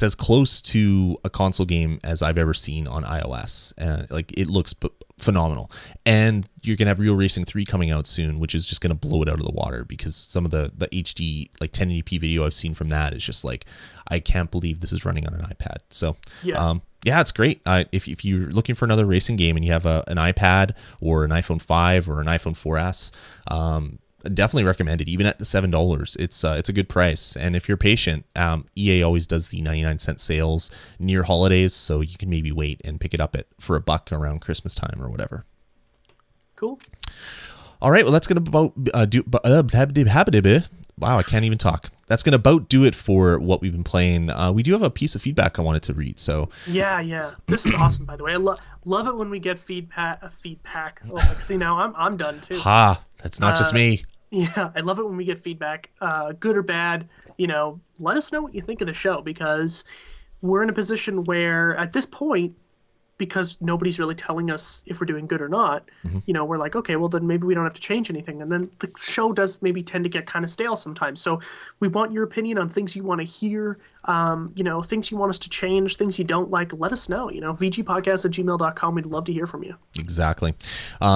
as close to a console game as I've ever seen on iOS, and like it looks phenomenal. And you're gonna have Real Racing 3 coming out soon, which is just gonna blow it out of the water because some of the HD like 1080p video I've seen from that is just like I can't believe this is running on an iPad. So yeah, it's great. If you're looking for another racing game and you have an iPad or an iPhone 5 or an iPhone 4S, definitely recommend it. Even at the $7, it's a good price. And if you're patient, EA always does the 99-cent sales near holidays, so you can maybe wait and pick it up for $1 around Christmas time or whatever. Cool. All right, well that's gonna wow, I can't even talk. That's going to about do it for what we've been playing. We do have a piece of feedback I wanted to read. So yeah, this is awesome. By the way, I love it when we get feedback. Oh, like, see now I'm done too. That's not just me. Yeah, I love it when we get feedback, good or bad. Let us know what you think of the show because we're in a position where at this point, because nobody's really telling us if we're doing good or not, we're like, okay, well then maybe we don't have to change anything. And then the show does maybe tend to get kind of stale sometimes. So we want your opinion on things you want to hear, things you want us to change, things you don't like. Let us know, vgpodcast@gmail.com. We'd love to hear from you. Exactly.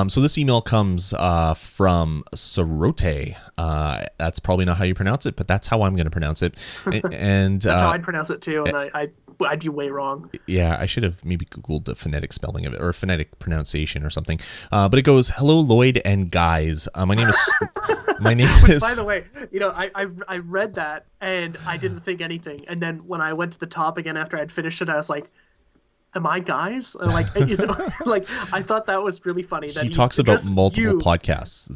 So this email comes from Sorote. That's probably not how you pronounce it, but that's how I'm going to pronounce it. And that's how I'd pronounce it too. And I'd be way wrong. Yeah, I should have maybe Googled the phonetic spelling of it or phonetic pronunciation or something. But it goes, "Hello, Lloyd and guys. My name is." My name is. By the way, I read that and I didn't think anything, and then when I went to the top again after I'd finished it, I was like, "Am I guys?" Like, like I thought that was really funny. That he talks about multiple podcasts.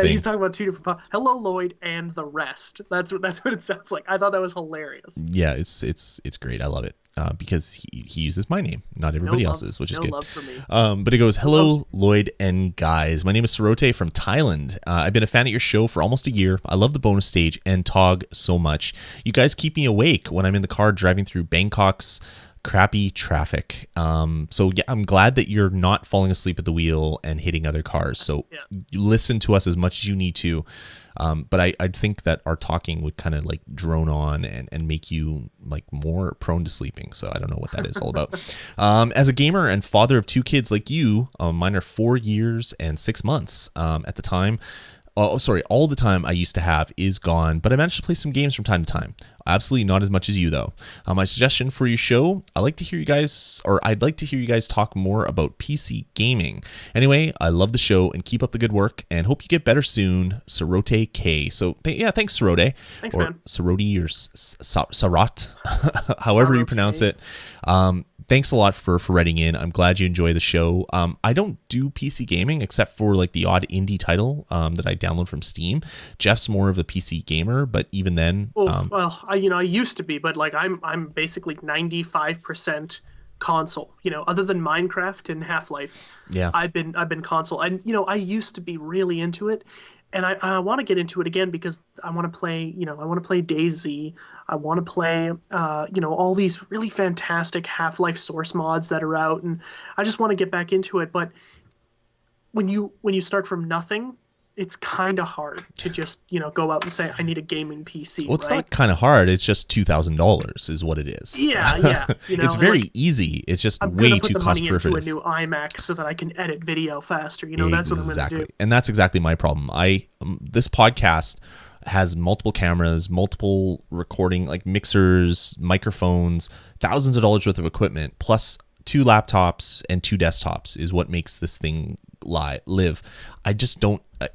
He's talking about two different podcasts. Hello, Lloyd, and the rest. That's what it sounds like. I thought that was hilarious. Yeah, it's great. I love it because he uses my name, not everybody else's, which is good. Love for me. But it goes, "Hello, Lloyd and guys. My name is Sorote from Thailand. I've been a fan of your show for almost a year. I love the bonus stage and Tog so much. You guys keep me awake when I'm in the car driving through Bangkok's crappy traffic. So yeah, I'm glad that you're not falling asleep at the wheel and hitting other cars. So you listen to us as much as you need to. But I think that our talking would kind of like drone on and make you like more prone to sleeping. So I don't know what that is all about. As a gamer and father of 2 kids like you, mine are 4 years and 6 months at the time. All the time I used to have is gone, but I managed to play some games from time to time. Absolutely not as much as you, though. My suggestion for your show, I'd like to hear you guys talk more about PC gaming. Anyway, I love the show and keep up the good work and hope you get better soon. Sarote K. So, yeah, thanks, Sarote. Thanks, or man. Sarote or Sarat, however you pronounce it. Thanks a lot for writing in. I'm glad you enjoy the show. I don't do PC gaming except for like the odd indie title that I download from Steam. Jeff's more of the PC gamer, but even then, I used to be, but like I'm basically 95% console. Other than Minecraft and Half-Life, yeah, I've been console. And I used to be really into it. And I want to get into it again because I want to play, I want to play DayZ. I want to play, all these really fantastic Half-Life source mods that are out, and I just want to get back into it. But when you start from nothing, it's kind of hard to just, go out and say, I need a gaming PC. Well, it's right? not kind of hard. It's just $2,000 is what it is. Yeah. It's very easy. It's just way too cost prohibitive. I'm going to put the money into a new iMac so that I can edit video faster. That's what I'm going to do. And that's exactly my problem. This podcast has multiple cameras, multiple recording, like mixers, microphones, thousands of dollars worth of equipment, plus 2 laptops and 2 desktops is what makes this thing live.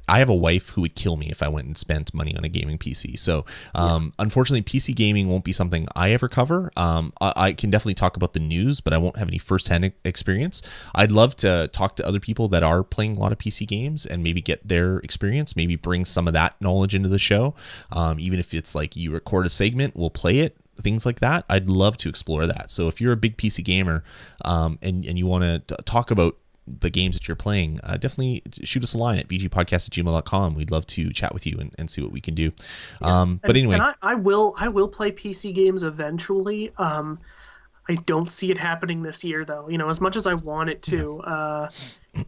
I have a wife who would kill me if I went and spent money on a gaming PC. So unfortunately, PC gaming won't be something I ever cover. I can definitely talk about the news, but I won't have any firsthand experience. I'd love to talk to other people that are playing a lot of PC games and maybe get their experience, maybe bring some of that knowledge into the show. Even if it's like you record a segment, we'll play it. Things like that. I'd love to explore that. So if you're a big PC gamer and you want to talk about the games that you're playing, definitely shoot us a line at vgpodcast@gmail.com. We'd love to chat with you and see what we can do. But anyway, and I will play PC games eventually. I don't see it happening this year though. As much as I want it to,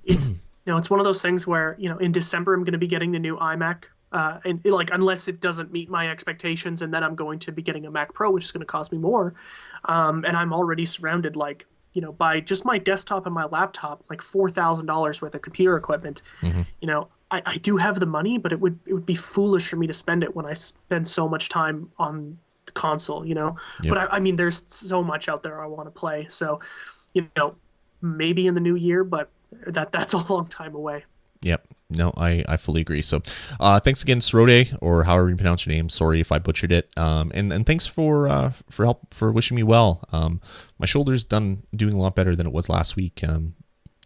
it's it's one of those things where in December I'm going to be getting the new iMac. And unless it doesn't meet my expectations, and then I'm going to be getting a Mac Pro, which is going to cost me more. And I'm already surrounded by just my desktop and my laptop, like $4,000 worth of computer equipment. Mm-hmm. I do have the money, but it would be foolish for me to spend it when I spend so much time on the console. Yep. But I mean, there's so much out there I want to play. So, maybe in the new year, but that's a long time away. Yep. No, I fully agree. So thanks again, Srode, or however you pronounce your name. Sorry if I butchered it. And thanks for help, for wishing me well. My shoulder's doing a lot better than it was last week.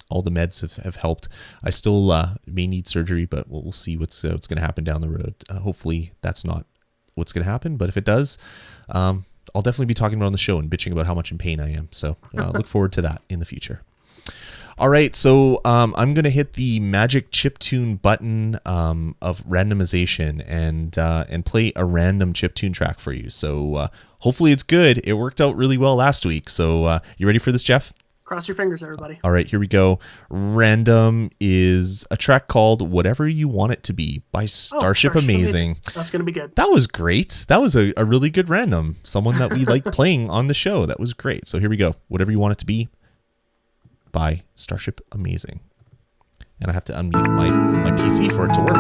All the meds have helped. I still may need surgery, but we'll see what's going to happen down the road. Hopefully that's not what's going to happen. But if it does, I'll definitely be talking about it on the show and bitching about how much in pain I am. So look forward to that in the future. All right, so I'm going to hit the magic chiptune button of randomization and play a random chiptune track for you. So hopefully it's good. It worked out really well last week. So you ready for this, Jeff? Cross your fingers, everybody. All right, here we go. Random is a track called Whatever You Want It to Be by Starship Amazing. That's going to be good. That was great. That was a really good random. Someone that we like playing on the show. That was great. So here we go. Whatever You Want It to Be by Starship Amazing. And I have to unmute my PC for it to work.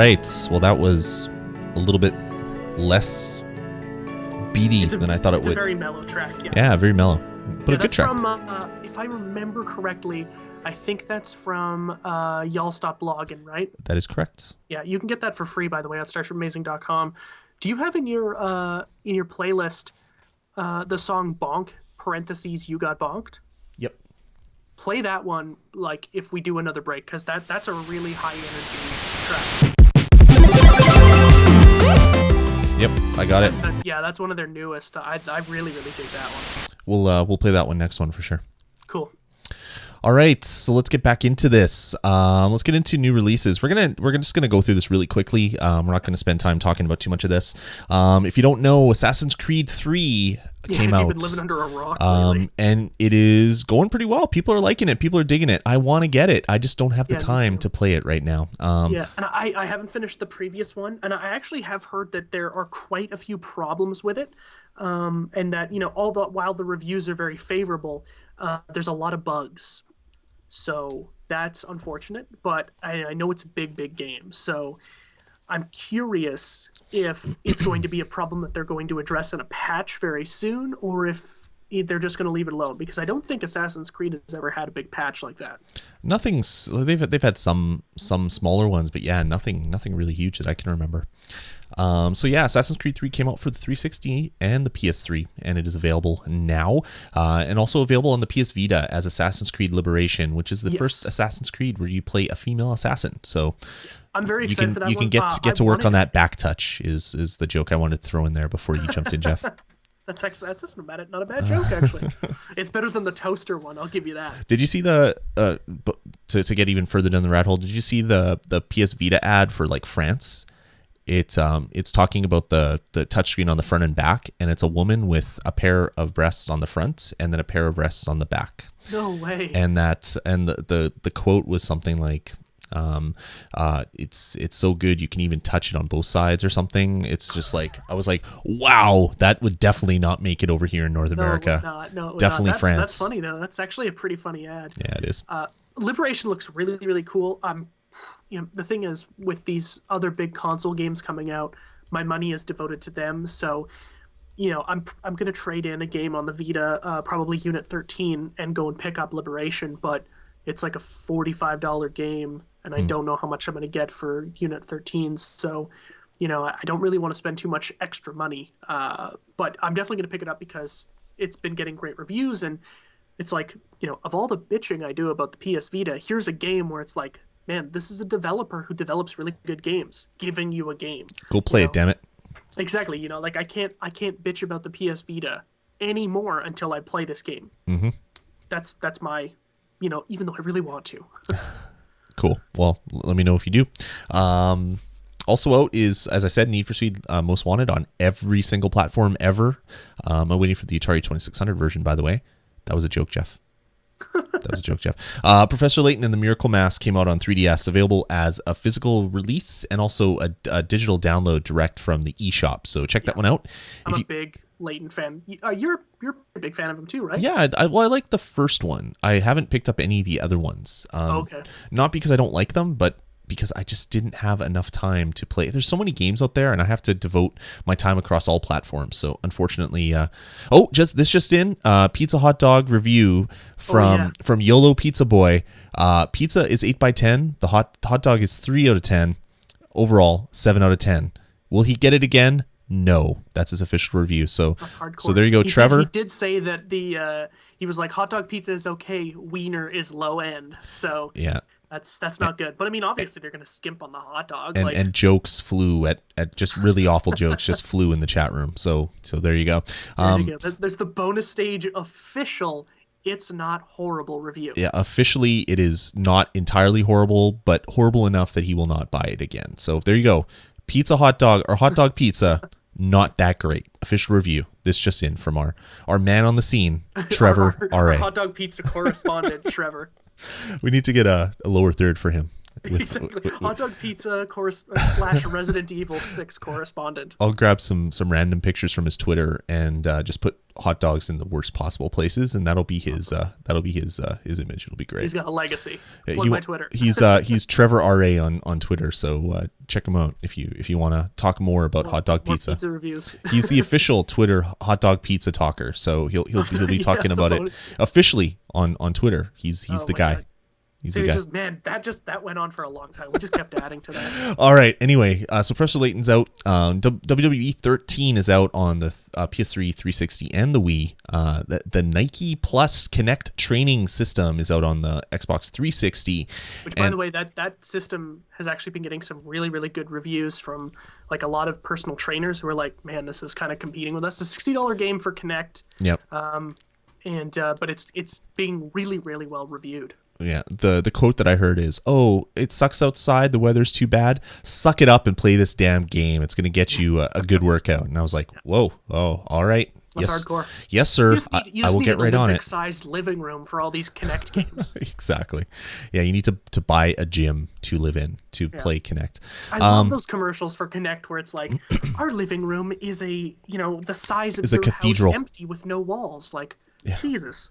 right. Well, that was a little bit less beady than I thought it would. It's a very mellow track. Yeah, very mellow. But a good track. From, if I remember correctly, I think that's from Y'all Stop Blogging, right? That is correct. Yeah, you can get that for free, by the way, at StarshipAmazing.com. Do you have in your playlist the song Bonk, parentheses, You Got Bonked? Yep. Play that one, like, if we do another break, because that's a really high energy track. Yep, I got it. That's one of their newest. I really, really dig that one. We'll play that one next one for sure. Cool. All right, so let's get back into this. Let's get into new releases. We're just gonna go through this really quickly. We're not gonna spend time talking about too much of this. If you don't know, Assassin's Creed 3 came out. You've been living under a rock lately. And it is going pretty well. People are liking it. People are digging it. I want to get it. I just don't have the time to play it right now. And I haven't finished the previous one, and I actually have heard that there are quite a few problems with it, and that while the reviews are very favorable, there's a lot of bugs. So that's unfortunate, but I know it's a big game. So I'm curious if it's going to be a problem that they're going to address in a patch very soon, or if they're just going to leave it alone, because I don't think Assassin's Creed has ever had a big patch like that. They've had some smaller ones, but yeah, nothing really huge that I can remember. Assassin's Creed 3 came out for the 360 and the PS3, and it is available now, and also available on the PS Vita as Assassin's Creed Liberation, which is the first Assassin's Creed where you play a female assassin. So I'm very excited for that. You can get to work on that back touch is the joke I wanted to throw in there before you jumped in, Jeff. That's not a bad joke, actually. It's better than the toaster one, I'll give you that. Did you see to get even further down the rat hole, did you see the PS Vita ad for like France? It's talking about the touchscreen on the front and back, and it's a woman with a pair of breasts on the front and then a pair of breasts on the back. No way. And the quote was something like, it's so good you can even touch it on both sides or something. It's just like, I was like, wow, that would definitely not make it over here in North America. No, it would definitely not. France. That's funny though. That's actually a pretty funny ad. Yeah, it is. Liberation looks really, really cool. The thing is, with these other big console games coming out, my money is devoted to them. So, I'm gonna trade in a game on the Vita, probably Unit 13, and go and pick up Liberation. But it's like a $45 game, and I don't know how much I'm gonna get for Unit 13. So, I don't really want to spend too much extra money. But I'm definitely gonna pick it up because it's been getting great reviews, and it's like, of all the bitching I do about the PS Vita, here's a game where it's like, man, this is a developer who develops really good games giving you a game. Go play it, damn it. Exactly. Like I can't bitch about the PS Vita anymore until I play this game. Mm-hmm. That's my, even though I really want to. Cool. Well, let me know if you do. Also out is, as I said, Need for Speed Most Wanted on every single platform ever. I'm waiting for the Atari 2600 version, by the way. That was a joke, Jeff. That was a joke, Jeff. Professor Layton and the Miracle Mask came out on 3DS, available as a physical release and also a digital download direct from the eShop. So check that one out. I'm a big Layton fan. You're a big fan of him too, right? Yeah, I like the first one. I haven't picked up any of the other ones. Okay. Not because I don't like them, but because I just didn't have enough time to play. There's so many games out there, and I have to devote my time across all platforms. So unfortunately, this just in, Pizza Hot Dog review from YOLO Pizza Boy. Pizza is 8/10. The hot dog is 3 out of 10. Overall, 7 out of 10. Will he get it again? No, that's his official review. So that's hardcore. So there you go, Trevor. He did say that he was like, hot dog pizza is okay, wiener is low end. So yeah. That's not good. But I mean, obviously they're going to skimp on the hot dog. And jokes flew at just really awful jokes just flew in the chat room. So there you go. There's the bonus stage official It's Not Horrible review. Yeah, officially it is not entirely horrible, but horrible enough that he will not buy it again. So there you go. Pizza hot dog or hot dog pizza, not that great. Official review. This just in from our man on the scene, Trevor our hot dog pizza correspondent, Trevor. We need to get a lower third for him. Exactly. Hot dog pizza / Resident Evil 6 correspondent. I'll grab some random pictures from his Twitter and just put hot dogs in the worst possible places, and that'll be his image. It'll be great. He's got a legacy. He- Plug my Twitter. he's Trevor RA on Twitter, so check him out if you want to talk more about hot dog More pizza. pizza reviews. He's the official Twitter hot dog pizza talker, so he'll be talking the about it bonus stage. officially on Twitter. He's Oh the my guy. God. He's Dude, the guy. just man, that went on for a long time. We just kept adding to that. All right. Anyway, so Professor Layton's out. WWE 13 is out on the PS3, 360, and the Wii. The Nike Plus Connect training system is out on the Xbox 360. Which, by the way, that system has actually been getting some really, really good reviews from like a lot of personal trainers who are like, man, this is kind of competing with us. It's a $60 game for Connect. Yep. But it's being really, really well reviewed. Yeah, the quote that I heard is, "Oh, it sucks outside. The weather's too bad. Suck it up and play this damn game. It's going to get you a good workout." And I was like, "Whoa, oh, all right, That's yes, hardcore. yes, sir. You I just will need get an right on it." Olympic-sized living room for all these Connect games. Exactly. Yeah, you need to buy a gym to live in to play Connect. I love those commercials for Connect where it's like, our living room is the size of Is a your cathedral. house, empty with no walls. Like, Jesus.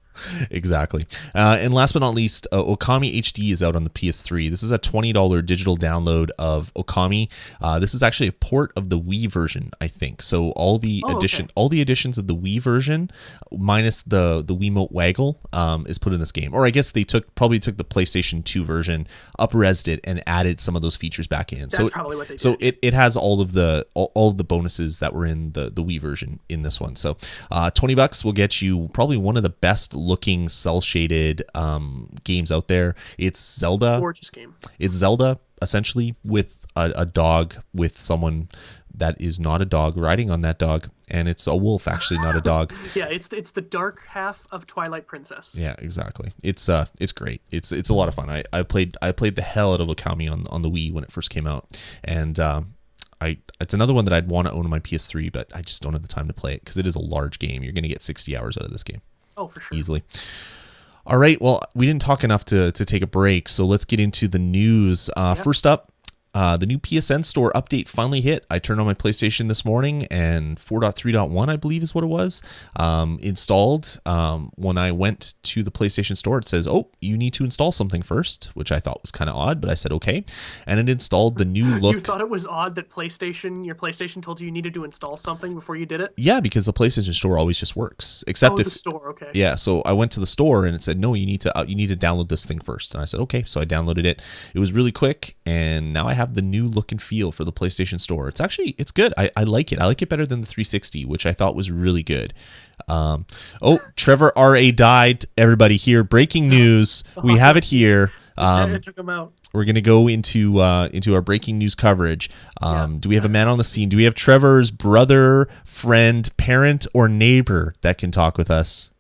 Exactly. And last but not least, Okami HD is out on the PS3. This is a $20 digital download of Okami. This is actually a port of the Wii version, I think. So all the additions of the Wii version, minus the Wiimote Waggle, is put in this game. Or I guess they probably took the PlayStation 2 version, up-resed it, and added some of those features back in. That's probably what they did. So it has all of the bonuses that were in the Wii version in this one. So $20 will get you probably one of the best looking cell shaded games out there. It's Zelda. Gorgeous game. It's Zelda essentially with a dog, with someone that is not a dog riding on that dog, and it's a wolf, actually, not a dog. Yeah, it's the dark half of Twilight Princess. Yeah, exactly. It's great. It's a lot of fun. I played the hell out of Okami on the Wii when it first came out, and it's another one that I'd want to own on my PS3, but I just don't have the time to play it because it is a large game. You're going to get 60 hours out of this game. Oh, for sure. Easily. All right. Well, we didn't talk enough to take a break, so let's get into the news. First up, the new PSN store update finally hit. I turned on my PlayStation this morning, and 4.3.1, I believe is what it was, installed. When I went to the PlayStation store, it says, "Oh, you need to install something first," which I thought was kind of odd, but I said okay. And it installed the new look. You thought it was odd that your PlayStation told you needed to install something before you did it? Yeah, because the PlayStation store always just works, except if the store, okay. Yeah, so I went to the store and it said, "No, you need to download this thing first." And I said, "Okay." So I downloaded it. It was really quick, and now I have the new look and feel for the PlayStation Store. It's good. I like it. I like it better than the 360, which I thought was really good. Trevor RA died. Everybody here. Breaking news. We have it here. I took him out. We're going to go into our breaking news coverage. Do we have a man on the scene? Do we have Trevor's brother, friend, parent, or neighbor that can talk with us?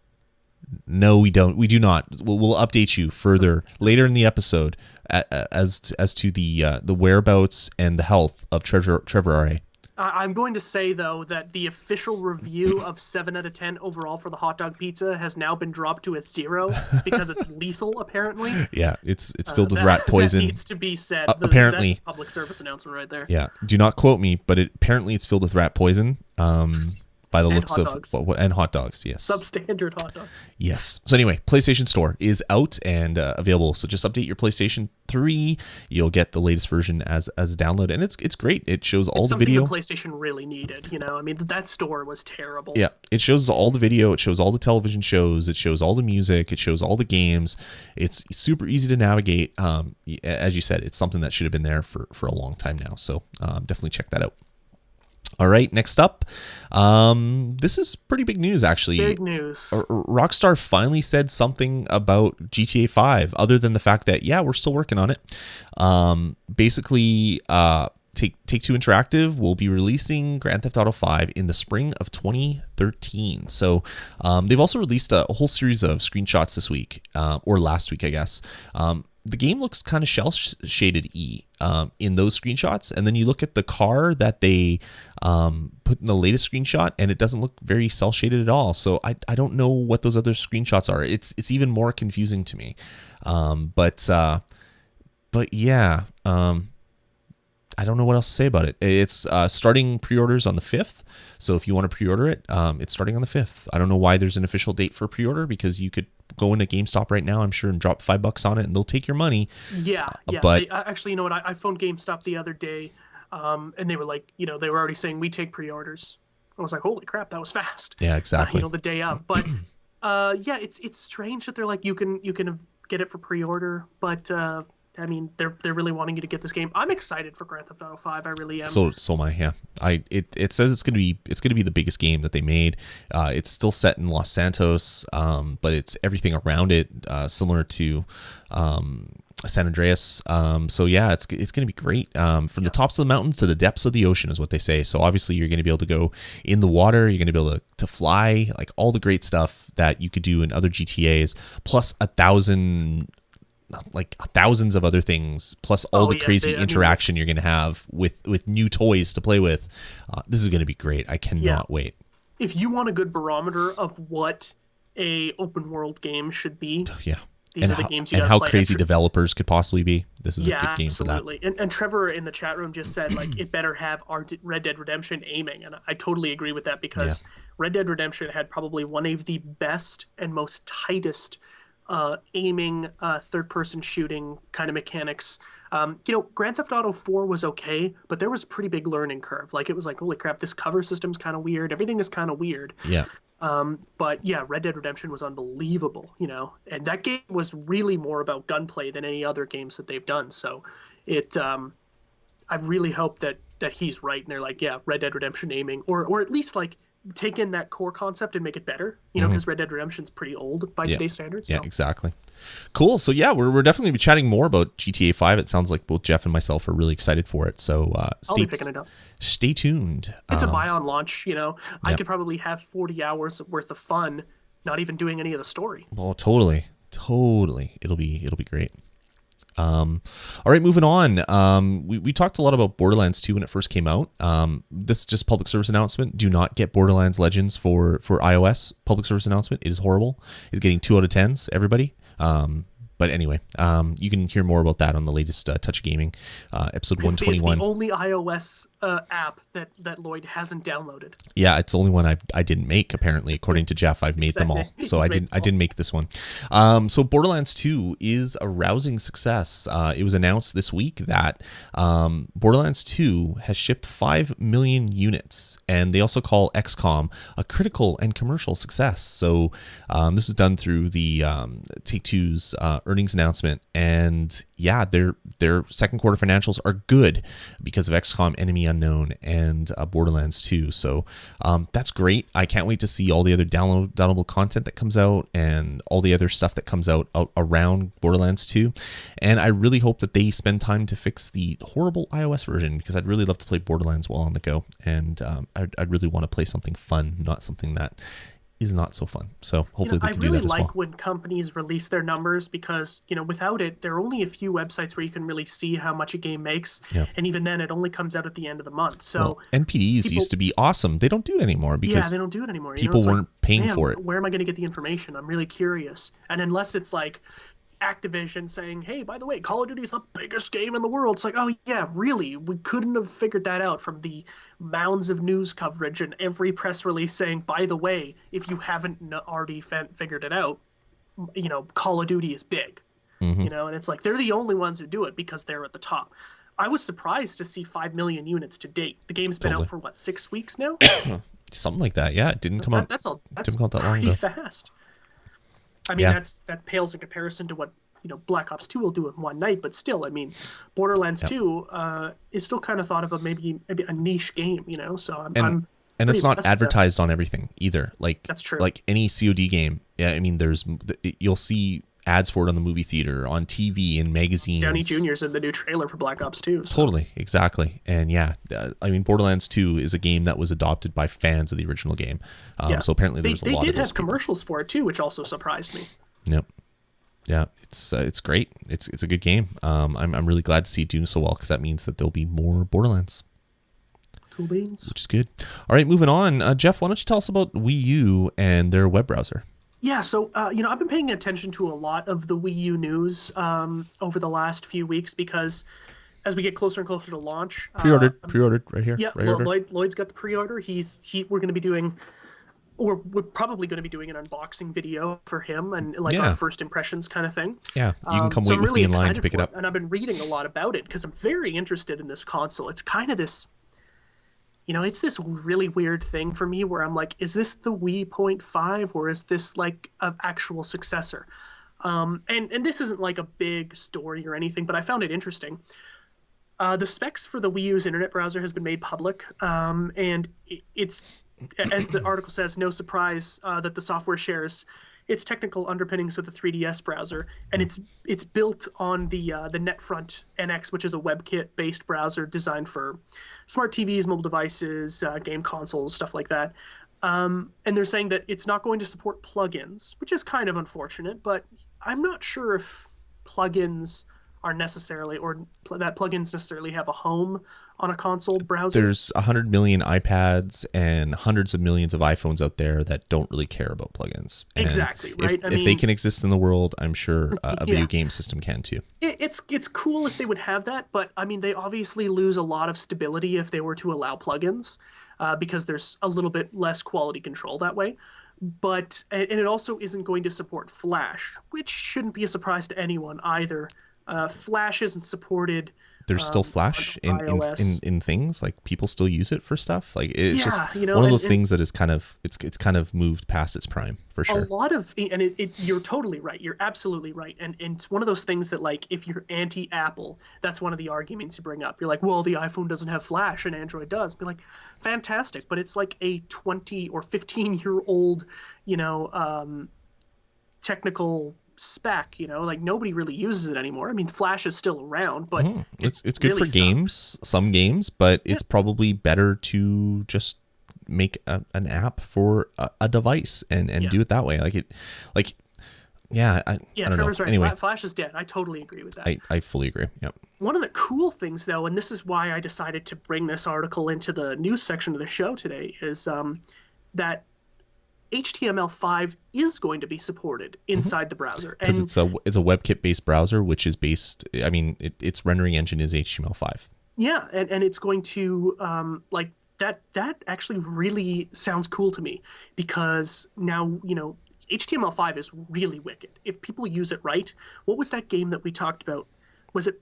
No, we don't. We do not. We'll update you further later in the episode as to the whereabouts and the health of Trevor RA. I'm going to say, though, that the official review of 7 out of 10 overall for the hot dog pizza has now been dropped to a 0 because it's lethal, apparently. Yeah, it's filled with rat poison. That needs to be said. Apparently. That's a public service announcement right there. Yeah, do not quote me, but apparently it's filled with rat poison. By the looks of and hot dogs, yes. Substandard hot dogs. Yes. So anyway, PlayStation Store is out and available. So just update your PlayStation 3. You'll get the latest version as a download, and it's great. It shows all the video. Something the PlayStation really needed. I mean, that store was terrible. Yeah, it shows all the video. It shows all the television shows. It shows all the music. It shows all the games. It's super easy to navigate. As you said, it's something that should have been there for a long time now. So definitely check that out. All right, next up, this is pretty big news, actually. Big news. Rockstar finally said something about GTA 5, other than the fact that, yeah, we're still working on it. Basically, Take-Two Interactive will be releasing Grand Theft Auto 5 in the spring of 2013. So they've also released a whole series of screenshots this week, or last week, I guess. The game looks kind of shell-shaded-y in those screenshots, and then you look at the car that they put in the latest screenshot, and it doesn't look very cell-shaded at all. So I don't know what those other screenshots are. It's even more confusing to me. But yeah, I don't know what else to say about it. It's starting pre-orders on the 5th. So if you want to pre-order it, it's starting on the 5th. I don't know why there's an official date for pre-order, because you could go into GameStop right now, I'm sure, and drop $5 on it and they'll take your money. Yeah. But Actually, you know what? I phoned GameStop the other day, and they were like, they were already saying we take pre-orders. I was like, holy crap, that was fast. yeah, exactly. The day of. But yeah, it's strange that they're like you can get it for pre-order, but I mean, they're really wanting you to get this game. I'm excited for Grand Theft Auto 5. I really am. So am I. Yeah. It says it's gonna be the biggest game that they made. It's still set in Los Santos, but it's everything around it similar to San Andreas. So yeah, it's gonna be great. From the tops of the mountains to the depths of the ocean is what they say. So obviously you're gonna be able to go in the water. You're gonna be able to fly, like all the great stuff that you could do in other GTAs, plus thousands of other things, plus all the crazy interaction you're going to have with new toys to play with. This is going to be great. I cannot wait. If you want a good barometer of what a open world game should be, these are the games you got to play. And how crazy developers could possibly be. This is a good game for that. Absolutely. And Trevor in the chat room just said, like, it better have our Red Dead Redemption aiming. And I totally agree with that, because Red Dead Redemption had probably one of the best and most tightest aiming, third-person shooting kind of mechanics. Grand Theft Auto 4 was okay, but there was a pretty big learning curve. Like, it was like, holy crap, this cover system's kind of weird. Everything is kind of weird. Yeah. But yeah, Red Dead Redemption was unbelievable, and that game was really more about gunplay than any other games that they've done. So I really hope that he's right, and they're like, yeah, Red Dead Redemption aiming, or at least like take in that core concept and make it better, because Red Dead Redemption's pretty old by today's standards. So. Yeah, exactly. Cool. So yeah, we're definitely be chatting more about GTA 5. It sounds like both Jeff and myself are really excited for it. So I'll be picking it up. Stay tuned. It's a buy on launch. I could probably have 40 hours worth of fun, not even doing any of the story. Well, totally. It'll be great. All right, moving on. We talked a lot about Borderlands 2 when it first came out. This is just public service announcement. Do not get Borderlands Legends for iOS. Public service announcement. It is horrible. It's getting 2 out of 10s, everybody. But anyway, you can hear more about that on the latest Touch of Gaming, episode 121. It's the only iOS app that Lloyd hasn't downloaded. Yeah, it's the only one I didn't make, apparently, according to Jeff. I've made them all, so I didn't make this one. So Borderlands 2 is a rousing success. It was announced this week that Borderlands 2 has shipped 5 million units, and they also call XCOM a critical and commercial success. So this was done through the Take-Two's earnings announcement, and yeah, their second quarter financials are good because of XCOM Enemy Unknown and Borderlands 2. So that's great. I can't wait to see all the other downloadable content that comes out and all the other stuff that comes out around Borderlands 2. And I really hope that they spend time to fix the horrible iOS version, because I'd really love to play Borderlands while on the go. And I'd really want to play something fun, not something that is not so fun. So hopefully they can do that as well. I really like when companies release their numbers, because without it, there are only a few websites where you can really see how much a game makes, and even then it only comes out at the end of the month. So NPDs used to be awesome. They don't do it anymore because they don't do it anymore. People weren't paying for it. Where am I going to get the information? I'm really curious. And unless it's like Activision saying, hey, by the way, Call of Duty is the biggest game in the world. It's like, oh yeah, really? We couldn't have figured that out from the mounds of news coverage and every press release saying, by the way, if you haven't already figured it out, Call of Duty is big. And it's like, they're the only ones who do it because they're at the top. I was surprised to see 5 million units to date. The game's been out for 6 weeks now? Something like that. Yeah, it didn't come out. That's pretty fast. I mean, that pales in comparison to what Black Ops 2 will do in one night, but still, I mean, Borderlands 2 is still kind of thought of maybe a niche game, So I'm and it's not advertised on everything either. Like that's true. Like any COD game, I mean, you'll see ads for it on the movie theater, on TV, in magazines. Downey Jr.'s in the new trailer for Black Ops 2. So. Totally, exactly. And yeah, I mean, Borderlands 2 is a game that was adopted by fans of the original game. So apparently there was a lot of They did have commercials for it too, which also surprised me. Yep. Yeah, it's great. It's a good game. I'm really glad to see it doing so well, because that means that there'll be more Borderlands. Cool beans. Which is good. All right, moving on. Jeff, why don't you tell us about Wii U and their web browser? Yeah, so, I've been paying attention to a lot of the Wii U news over the last few weeks, because as we get closer and closer to launch. Pre-ordered right here. Yeah, Right order. Lloyd's got the pre-order. We're going to be doing, or we're probably going to be doing an unboxing video for him and like Yeah. our first impressions kind of thing. Yeah, you can come So wait I'm with really me in line to excited pick it for up. and I've been reading a lot about it because I'm very interested in this console. It's kind of this, it's this really weird thing for me where I'm like, is this the Wii Point 5 or is this like an actual successor? And this isn't like a big story or anything, but I found it interesting. The specs for the Wii U's internet browser has been made public, and it's, as the article says, no surprise that the software shares its technical underpinnings with the 3DS browser, and it's built on the NetFront NX, which is a WebKit-based browser designed for smart TVs, mobile devices, game consoles, stuff like that. And they're saying that it's not going to support plugins, which is kind of unfortunate, but I'm not sure if plugins are necessarily, or that plugins necessarily have a home on a console browser. There's 100 million iPads and hundreds of millions of iPhones out there that don't really care about plugins. And exactly, right? If they can exist in the world, I'm sure a video game system can too. It's cool if they would have that, but I mean, they obviously lose a lot of stability if they were to allow plugins, because there's a little bit less quality control that way. But and it also isn't going to support Flash, which shouldn't be a surprise to anyone either. Flash isn't supported. There's still Flash in things, like people still use it for stuff. Like it's just one of those things that is kind of it's kind of moved past its prime for sure. A lot of you're totally right. You're absolutely right. And it's one of those things that, like, if you're anti-Apple, that's one of the arguments you bring up. You're like, well, the iPhone doesn't have Flash and Android does. Be like, fantastic, but it's like a 20 or 15-year-old, technical spec, like nobody really uses it anymore. I mean, Flash is still around, but it's good really for games, some games, but it's probably better to just make an app for a device and do it that way. I don't Trevor's know. right. Anyway, Flash is dead. I totally agree with that. I fully agree. Yep. One of the cool things, though, and this is why I decided to bring this article into the news section of the show today, is that HTML5 is going to be supported inside the browser, because it's a WebKit based browser, which is based. I mean, its rendering engine is HTML5. Yeah, and it's going to like that. That actually really sounds cool to me, because now HTML5 is really wicked if people use it right. What was that game that we talked about? Was it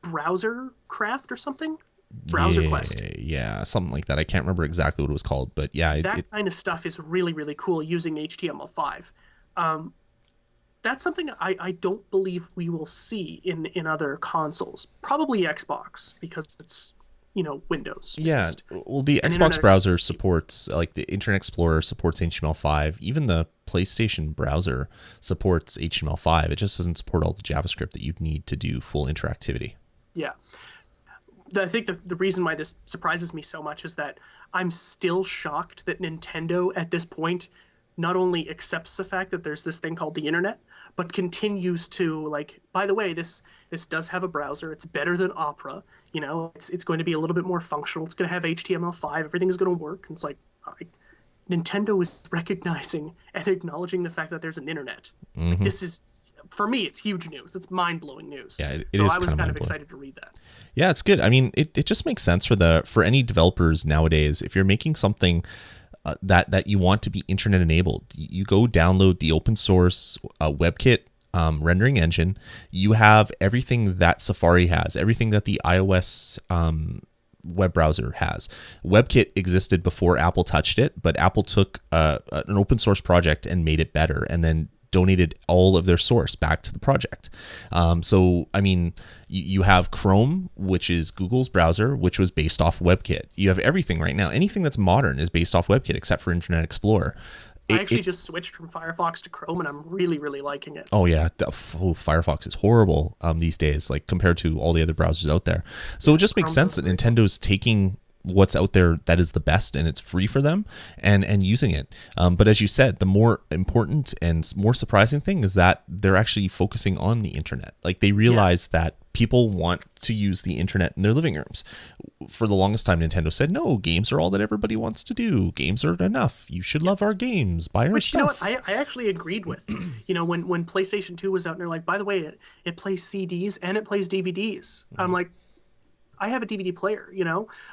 Browser Craft or something? Browser Quest. Yeah, something like that. I can't remember exactly what it was called, but yeah. That kind of stuff is really, really cool using HTML5. That's something I don't believe we will see in other consoles. Probably Xbox, because it's, Windows. Yeah, well, the Xbox browser supports, like the Internet Explorer supports HTML5. Even the PlayStation browser supports HTML5. It just doesn't support all the JavaScript that you'd need to do full interactivity. Yeah. I think the reason why this surprises me so much is that I'm still shocked that Nintendo at this point not only accepts the fact that there's this thing called the internet, but continues to, like, by the way, this does have a browser. It's better than Opera. It's going to be a little bit more functional. It's going to have HTML5. Everything is going to work. And it's like, Nintendo is recognizing and acknowledging the fact that there's an internet. Like, this is, for me, it's huge news. It's mind-blowing news. Yeah, it so is I was kind of mind-blowing. excited to read that. Yeah, it's good. I mean, it just makes sense for any developers nowadays. If you're making something that you want to be internet enabled, you go download the open source WebKit rendering engine. You have everything that Safari has, everything that the iOS web browser has. WebKit existed before Apple touched it, but Apple took an open source project and made it better, and then donated all of their source back to the project. So, I mean, you have Chrome, which is Google's browser, which was based off WebKit. You have everything right now. Anything that's modern is based off WebKit, except for Internet Explorer. I actually just switched from Firefox to Chrome, and I'm really, really liking it. Oh, yeah. Firefox is horrible these days, like compared to all the other browsers out there. So it just makes sense that Nintendo's taking what's out there that is the best and it's free for them, and using it. But as you said, the more important and more surprising thing is that they're actually focusing on the internet. Like they realize that people want to use the internet in their living rooms. For the longest time, Nintendo said, no, games are all that everybody wants to do. Games are enough. You should love our games. Buy our stuff. You know what? I actually agreed with. When PlayStation 2 was out and they're like, by the way, it plays CDs and it plays DVDs. I'm like, I have a DVD player,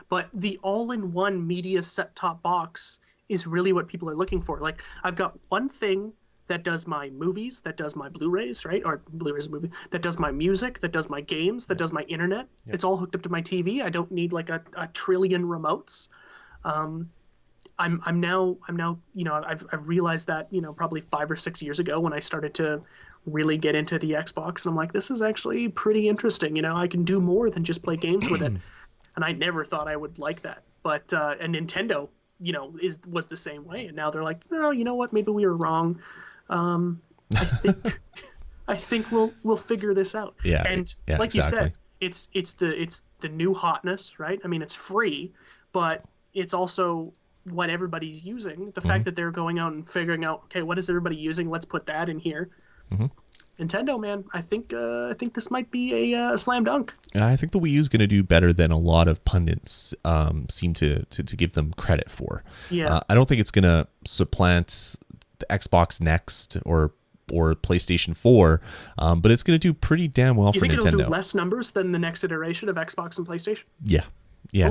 but the all-in-one media set-top box is really what people are looking for. Like, I've got one thing that does my movies, that does my Blu-rays, right? Or Blu-rays a movie, that does my music, that does my games, that does my internet. Yep. It's all hooked up to my TV. I don't need like a trillion remotes. I'm now, I've realized that, probably 5 or 6 years ago when I started to really get into the Xbox, and I'm like, this is actually pretty interesting. I can do more than just play games with it. And I never thought I would like that. But, and Nintendo, was the same way. And now they're like, no, you know what? Maybe we were wrong. I think we'll figure this out. Yeah, and like exactly. You said, it's the new hotness, right? I mean, it's free, but it's also what everybody's using. The fact that they're going out and figuring out, okay, what is everybody using? Let's put that in here. Nintendo, man, I think this might be a slam dunk. I think the Wii U is going to do better than a lot of pundits seem to give them credit for. Yeah, I don't think it's going to supplant the Xbox Next or PlayStation 4, but it's going to do pretty damn well for Nintendo. You think it'll do less numbers than the next iteration of Xbox and PlayStation? Yeah.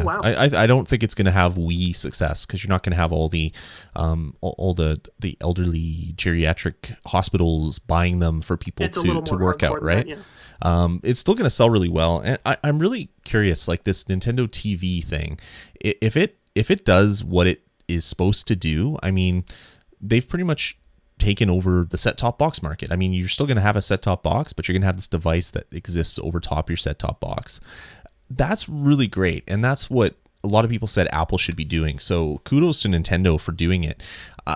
Oh, wow. I don't think it's going to have Wii success because you're not going to have all the elderly geriatric hospitals buying them for people to work out, right? That, yeah. It's still going to sell really well, and I'm really curious, like this Nintendo TV thing, if it does what it is supposed to do. I mean, they've pretty much taken over the set-top box market. I mean, you're still going to have a set-top box, but you're going to have this device that exists over top your set-top box. That's really great, and that's what a lot of people said Apple should be doing. So kudos to Nintendo for doing it.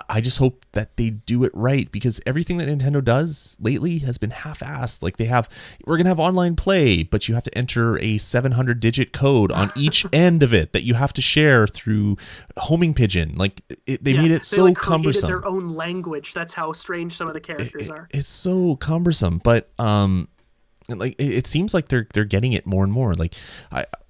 I just hope that they do it right, because everything that Nintendo does lately has been half-assed. Like we're going to have online play, but you have to enter a 700-digit code on each end of it that you have to share through homing pigeon. Like they made it so cumbersome. Their own language. That's how strange some of the characters are. It's so cumbersome, but like it seems like they're getting it more and more. Like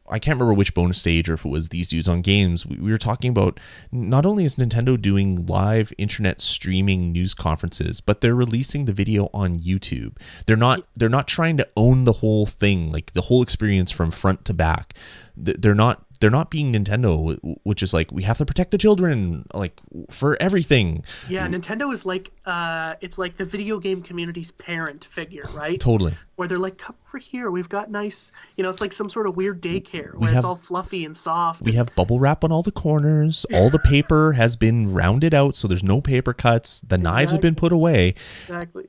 I can't remember which bonus stage or if it was these dudes on games. We were talking about not only is Nintendo doing live internet streaming news conferences, but they're releasing the video on YouTube. They're not trying to own the whole thing, like the whole experience from front to back. They're not being Nintendo, which is like, we have to protect the children, like for everything. Yeah, Nintendo is like, it's like the video game community's parent figure, right? Totally. Where they're like, come over here, we've got nice, it's like some sort of weird daycare where it's all fluffy and soft. We have bubble wrap on all the corners. All the paper has been rounded out, so there's no paper cuts. The knives have been put away. Exactly.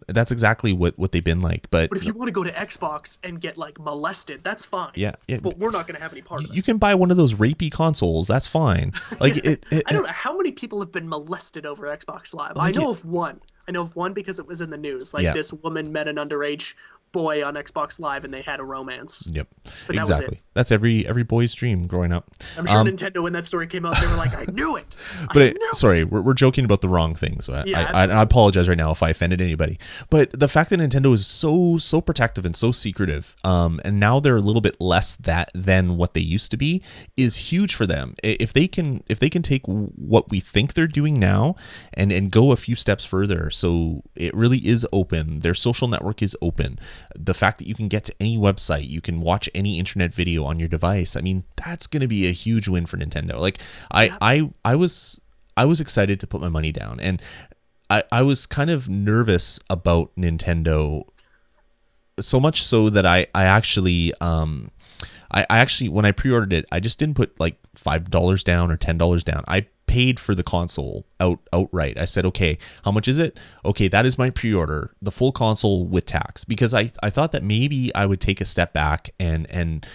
That's exactly what they've been like. But if you want to go to Xbox and get like molested, that's fine. Yeah. But we're not going to have any part of it. You can buy one of those rapey consoles. That's fine. Like I don't know how many people have been molested over Xbox Live. I know of one. Because it was in the news. Like this woman met an underage boy on Xbox Live and they had a romance. Yep. But exactly. That's every boy's dream growing up. I'm sure Nintendo, when that story came out, they were like, I knew it. Sorry, we're joking about the wrong thing. So I apologize right now if I offended anybody. But the fact that Nintendo is so protective and so secretive, and now they're a little bit less than what they used to be, is huge for them. If they can take what we think they're doing now and go a few steps further, so it really is open. Their social network is open. The fact that you can get to any website, you can watch any internet video on your device. I mean, that's going to be a huge win for Nintendo. Like I was excited to put my money down, and I was kind of nervous about Nintendo, so much so that I actually when I pre-ordered it, I just didn't put like $5 down or $10 down. I paid for the console outright. I said, okay, how much is it? Okay, that is my pre-order, the full console with tax, because I thought that maybe I would take a step back and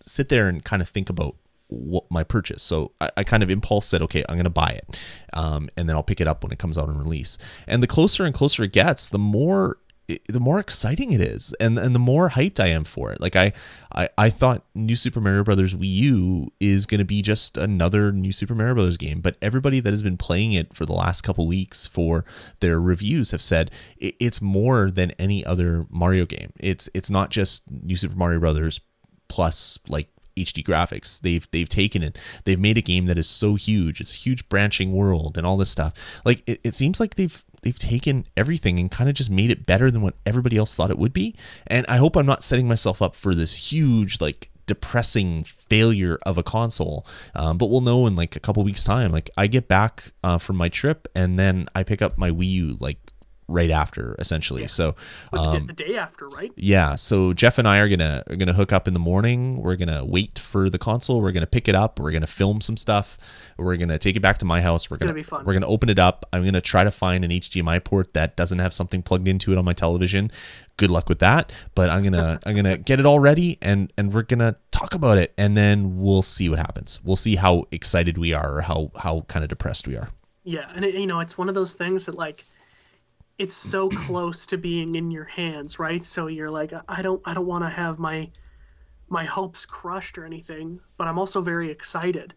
sit there and kind of think about what my purchase. So I kind of impulse said, okay, I'm going to buy it, and then I'll pick it up when it comes out on release. And the closer and closer it gets, the more the more exciting it is, and the more hyped I am for it. Like I thought New Super Mario Brothers Wii U is going to be just another New Super Mario Brothers game, but everybody that has been playing it for the last couple weeks for their reviews have said it's more than any other Mario game. It's not just New Super Mario Brothers plus like HD graphics. They've taken it. They've made a game that is so huge. It's a huge branching world and all this stuff. Like it seems like they've taken everything and kind of just made it better than what everybody else thought it would be. And I hope I'm not setting myself up for this huge, like, depressing failure of a console. But we'll know in like a couple weeks time. Like I get back from my trip and then I pick up my Wii U like right after, essentially. Yeah. So the day after, right? Yeah. So Jeff and I are gonna hook up in the morning. We're gonna wait for the console. We're gonna pick it up. We're gonna film some stuff. We're gonna take it back to my house. We're gonna be fun. We're gonna open it up. I'm gonna try to find an HDMI port that doesn't have something plugged into it on my television. Good luck with that. But I'm gonna get it all ready and we're gonna talk about it, and then we'll see what happens. We'll see how excited we are or how kind of depressed we are. Yeah, and it's one of those things that like, it's so close to being in your hands, right? So you're like, I don't want to have my hopes crushed or anything, but I'm also very excited.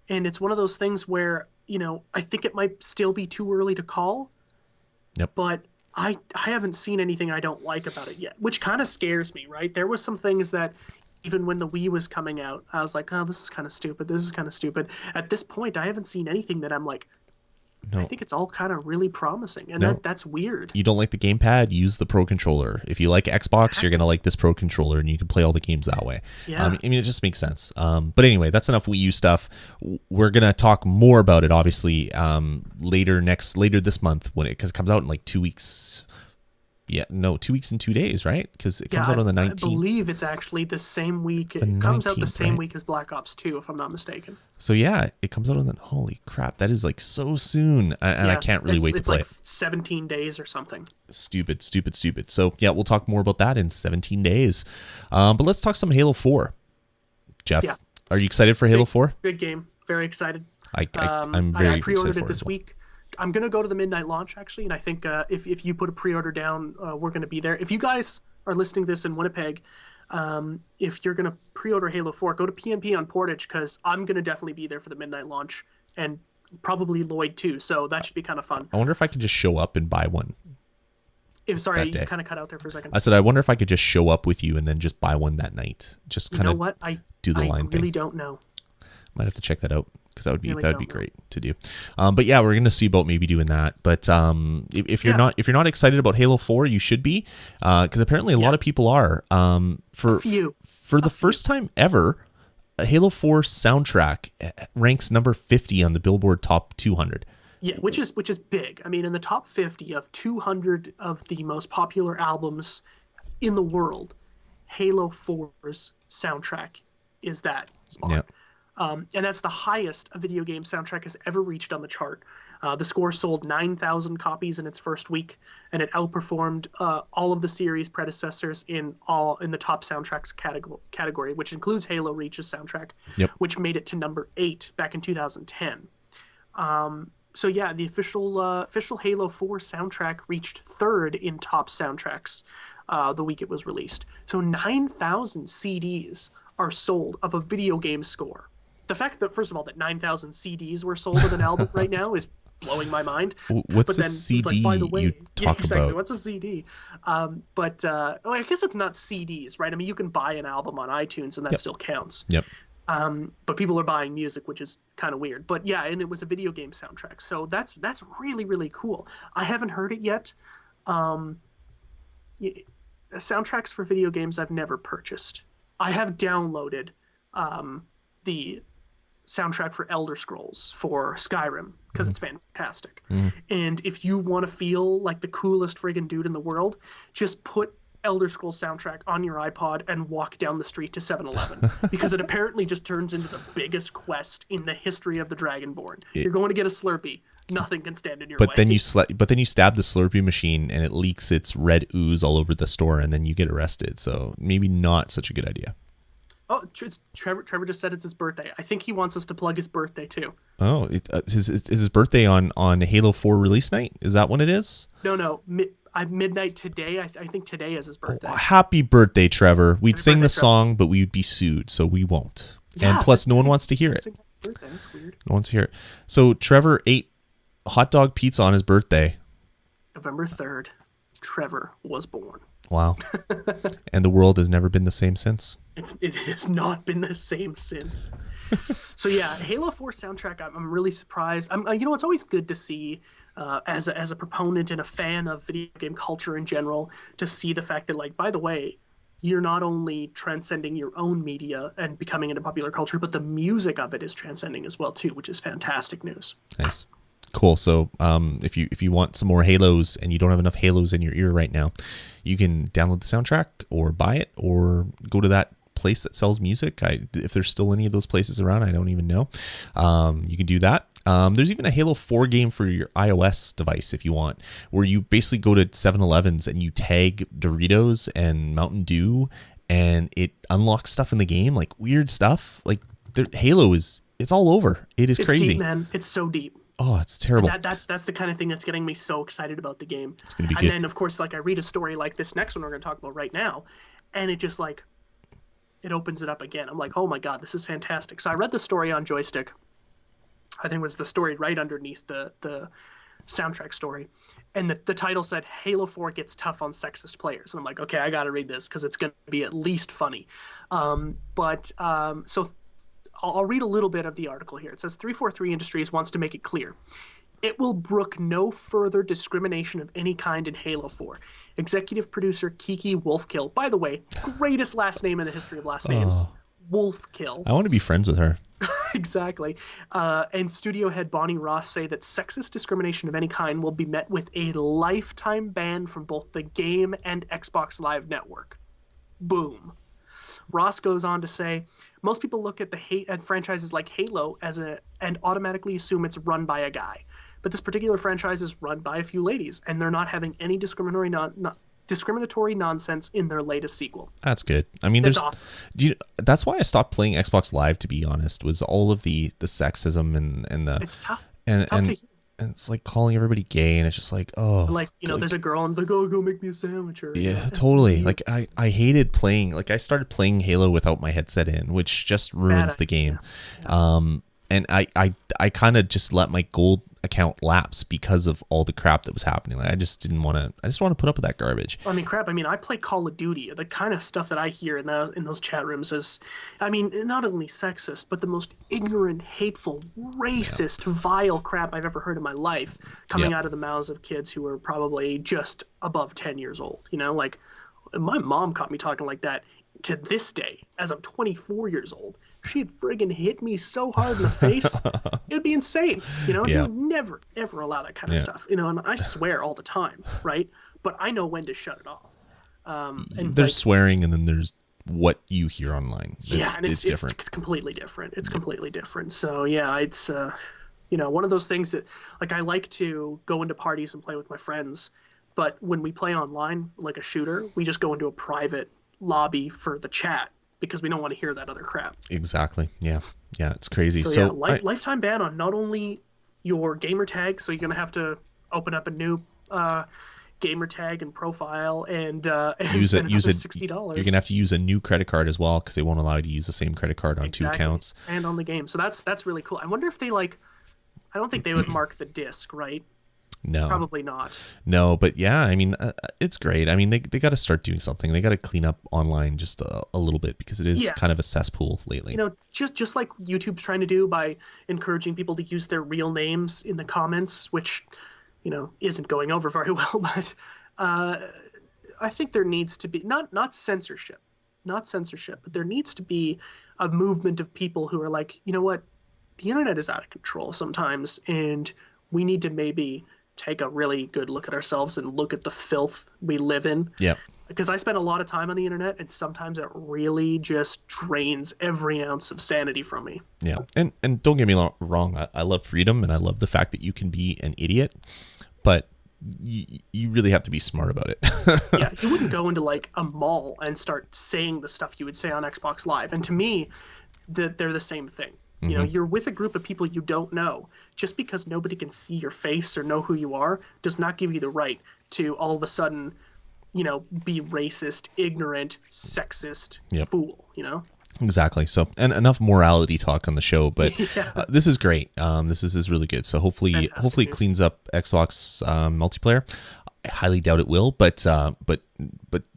And it's one of those things where, I think it might still be too early to call. Yep. But I haven't seen anything I don't like about it yet, which kind of scares me, right? There was some things that even when the Wii was coming out, I was like, oh, this is kind of stupid. This is kind of stupid. At this point, I haven't seen anything that I'm like, no. I think it's all kind of really promising, and that's weird. You don't like the gamepad? Use the Pro Controller. If you like Xbox, exactly. You're going to like this Pro Controller, and you can play all the games that way. Yeah. I mean, it just makes sense. But anyway, that's enough Wii U stuff. We're going to talk more about it, obviously, later this month because it comes out in like 2 weeks. Yeah, no, 2 weeks and 2 days, right? Because it comes out on the 19th. I believe it's actually the same week. It comes out the same week as Black Ops 2, if I'm not mistaken. So yeah, it comes out on the... Holy crap, that is like so soon. And I can't really wait to play it. It's like 17 days or something. Stupid. So yeah, we'll talk more about that in 17 days. But let's talk some Halo 4. Jeff, are you excited for Halo 4? Big game. Very excited. I'm very excited for it. I pre-ordered it this week. I'm going to go to the midnight launch, actually, and I think if you put a pre-order down, we're going to be there. If you guys are listening to this in Winnipeg, if you're going to pre-order Halo 4, go to PNP on Portage, because I'm going to definitely be there for the midnight launch, and probably Lloyd too, so that should be kind of fun. I wonder if I could just show up and buy one. Sorry, you kind of cut out there for a second. I said, I wonder if I could just show up with you and then just buy one that night. Just kind of do the line thing. I really don't know. Might have to check that out. Because that would be great to do. But yeah, we're gonna see about maybe doing that. But if you're not excited about Halo 4, you should be, because apparently a lot of people are. For the first time ever, a Halo 4 soundtrack ranks number 50 on the Billboard Top 200. Yeah, which is big. I mean, in the top 50 of 200 of the most popular albums in the world, Halo 4's soundtrack is that spot. Yeah. And that's the highest a video game soundtrack has ever reached on the chart. The score sold 9,000 copies in its first week, and it outperformed all of the series' predecessors in the top soundtracks category, which includes Halo Reach's soundtrack, which made it to number 8 back in 2010. So yeah, the official Halo 4 soundtrack reached 3rd in top soundtracks the week it was released. So 9,000 CDs are sold of a video game score. The fact that, first of all, that 9,000 CDs were sold of an album right now is blowing my mind. What's a CD by the way, you talk about? What's a CD? I guess it's not CDs, right? I mean, you can buy an album on iTunes, and that still counts. Yep. But people are buying music, which is kind of weird. But yeah, and it was a video game soundtrack, so that's really, really cool. I haven't heard it yet. Soundtracks for video games I've never purchased. I have downloaded the soundtrack for Elder Scrolls for Skyrim because it's fantastic. And if you want to feel like the coolest friggin' dude in the world, just put Elder Scrolls soundtrack on your iPod and walk down the street to 7-Eleven because it apparently just turns into the biggest quest in the history of the Dragonborn. You're going to get a Slurpee. Nothing can stand in your way. Then you stab the Slurpee machine and it leaks its red ooze all over the store, and then you get arrested. So maybe not such a good idea. Oh, Trevor just said it's his birthday. I think he wants us to plug his birthday too. Oh, is his birthday on Halo 4 release night? Is that when it is? No. midnight today. I think today is his birthday. Oh, happy birthday, Trevor. We'd Happy sing birthday, the Trevor. song, but we'd be sued, so we won't. Yeah, And plus, no one wants to hear it. Birthday. That's weird. No one's here. So Trevor ate hot dog pizza on his birthday. November 3rd, Trevor was born. Wow. And the world has never been the same since. It has not been the same since. So yeah, Halo 4 soundtrack. I'm really surprised. It's always good to see, as a proponent and a fan of video game culture in general, to see the fact that, like, by the way, you're not only transcending your own media and becoming into popular culture, but the music of it is transcending as well too, which is fantastic news. Nice. Cool. So if you want some more Halos and you don't have enough Halos in your ear right now, you can download the soundtrack or buy it or go to that place that sells music. If there's still any of those places around, I don't even know. You can do that. There's even a Halo 4 game for your iOS device if you want, where you basically go to 7-Elevens and you tag Doritos and Mountain Dew, and it unlocks stuff in the game, like weird stuff. Like Halo it's all over. It's crazy. Deep, man. It's so deep. Oh, it's terrible. That's the kind of thing that's getting me so excited about the game. It's gonna be and good. Then, of course, like I read a story like this next one we're going to talk about right now, and it just like it opens it up again. I'm like, oh my god, this is fantastic. So I read the story on Joystick. I think it was the story right underneath the soundtrack story, and the title said Halo 4 gets tough on sexist players. And I'm like, okay, I got to read this because it's going to be at least funny. So I'll read a little bit of the article here. It says 343 Industries wants to make it clear. It will brook no further discrimination of any kind in Halo 4. Executive producer Kiki Wolfkill, by the way, greatest last name in the history of last names. Wolfkill. I want to be friends with her. Exactly. And studio head Bonnie Ross say that sexist discrimination of any kind will be met with a lifetime ban from both the game and Xbox Live Network. Boom. Ross goes on to say, most people look at at franchises like Halo and automatically assume it's run by a guy. But this particular franchise is run by a few ladies, and they're not having any discriminatory nonsense in their latest sequel. That's good. I mean, That's awesome. That's why I stopped playing Xbox Live, to be honest, was all of the sexism and the... It's tough. And to it's like calling everybody gay, and it's just like, oh, like, there's a girl and like, oh, go make me a sandwich. Or, yeah, totally. Like I hated playing. Like I started playing Halo without my headset in, which just ruins the game. Yeah. And I kind of just let my gold account lapse because of all the crap that was happening. Like I just want to put up with that garbage. I mean, crap. I mean, I play Call of Duty. The kind of stuff that I hear in those chat rooms is, I mean, not only sexist, but the most ignorant, hateful, racist, vile crap I've ever heard in my life coming out of the mouths of kids who are probably just above 10 years old. Like my mom caught me talking like that to this day, as I'm 24 years old. She'd friggin' hit me so hard in the face, it'd be insane. He would never, ever allow that kind of stuff. And I swear all the time, right? But I know when to shut it off. And there's swearing, and then there's what you hear online. It's different. It's completely different. It's completely different. So yeah, it's one of those things that, like, I like to go into parties and play with my friends, but when we play online, like a shooter, we just go into a private lobby for the chat, because we don't want to hear that other crap. Exactly. Yeah. Yeah. It's crazy. So lifetime ban on not only your gamer tag, so you're going to have to open up a new gamer tag and profile and use it. $60. You're going to have to use a new credit card as well, because they won't allow you to use the same credit card on two accounts. And on the game. So that's really cool. I wonder if they I don't think they would mark the disc, right? No, probably not. No, but yeah, I mean, it's great. I mean, they got to start doing something. They got to clean up online just a little bit, because it is kind of a cesspool lately. Just like YouTube's trying to do by encouraging people to use their real names in the comments, which, isn't going over very well. But I think there needs to be not censorship, but there needs to be a movement of people who are like, you know what, the internet is out of control sometimes, and we need to maybe take a really good look at ourselves and look at the filth we live in. Yeah. Because I spend a lot of time on the internet, and sometimes it really just drains every ounce of sanity from me. Yeah. And don't get me wrong. I love freedom, and I love the fact that you can be an idiot, but you really have to be smart about it. Yeah. You wouldn't go into like a mall and start saying the stuff you would say on Xbox Live. And to me, they're the same thing. You're with a group of people you don't know. Just because nobody can see your face or know who you are does not give you the right to all of a sudden, be racist, ignorant, sexist Yep. fool, Exactly. So, and enough morality talk on the show, but Yeah. this is great. This is really good. So Fantastic hopefully it news. cleans up Xbox multiplayer. I highly doubt it will, but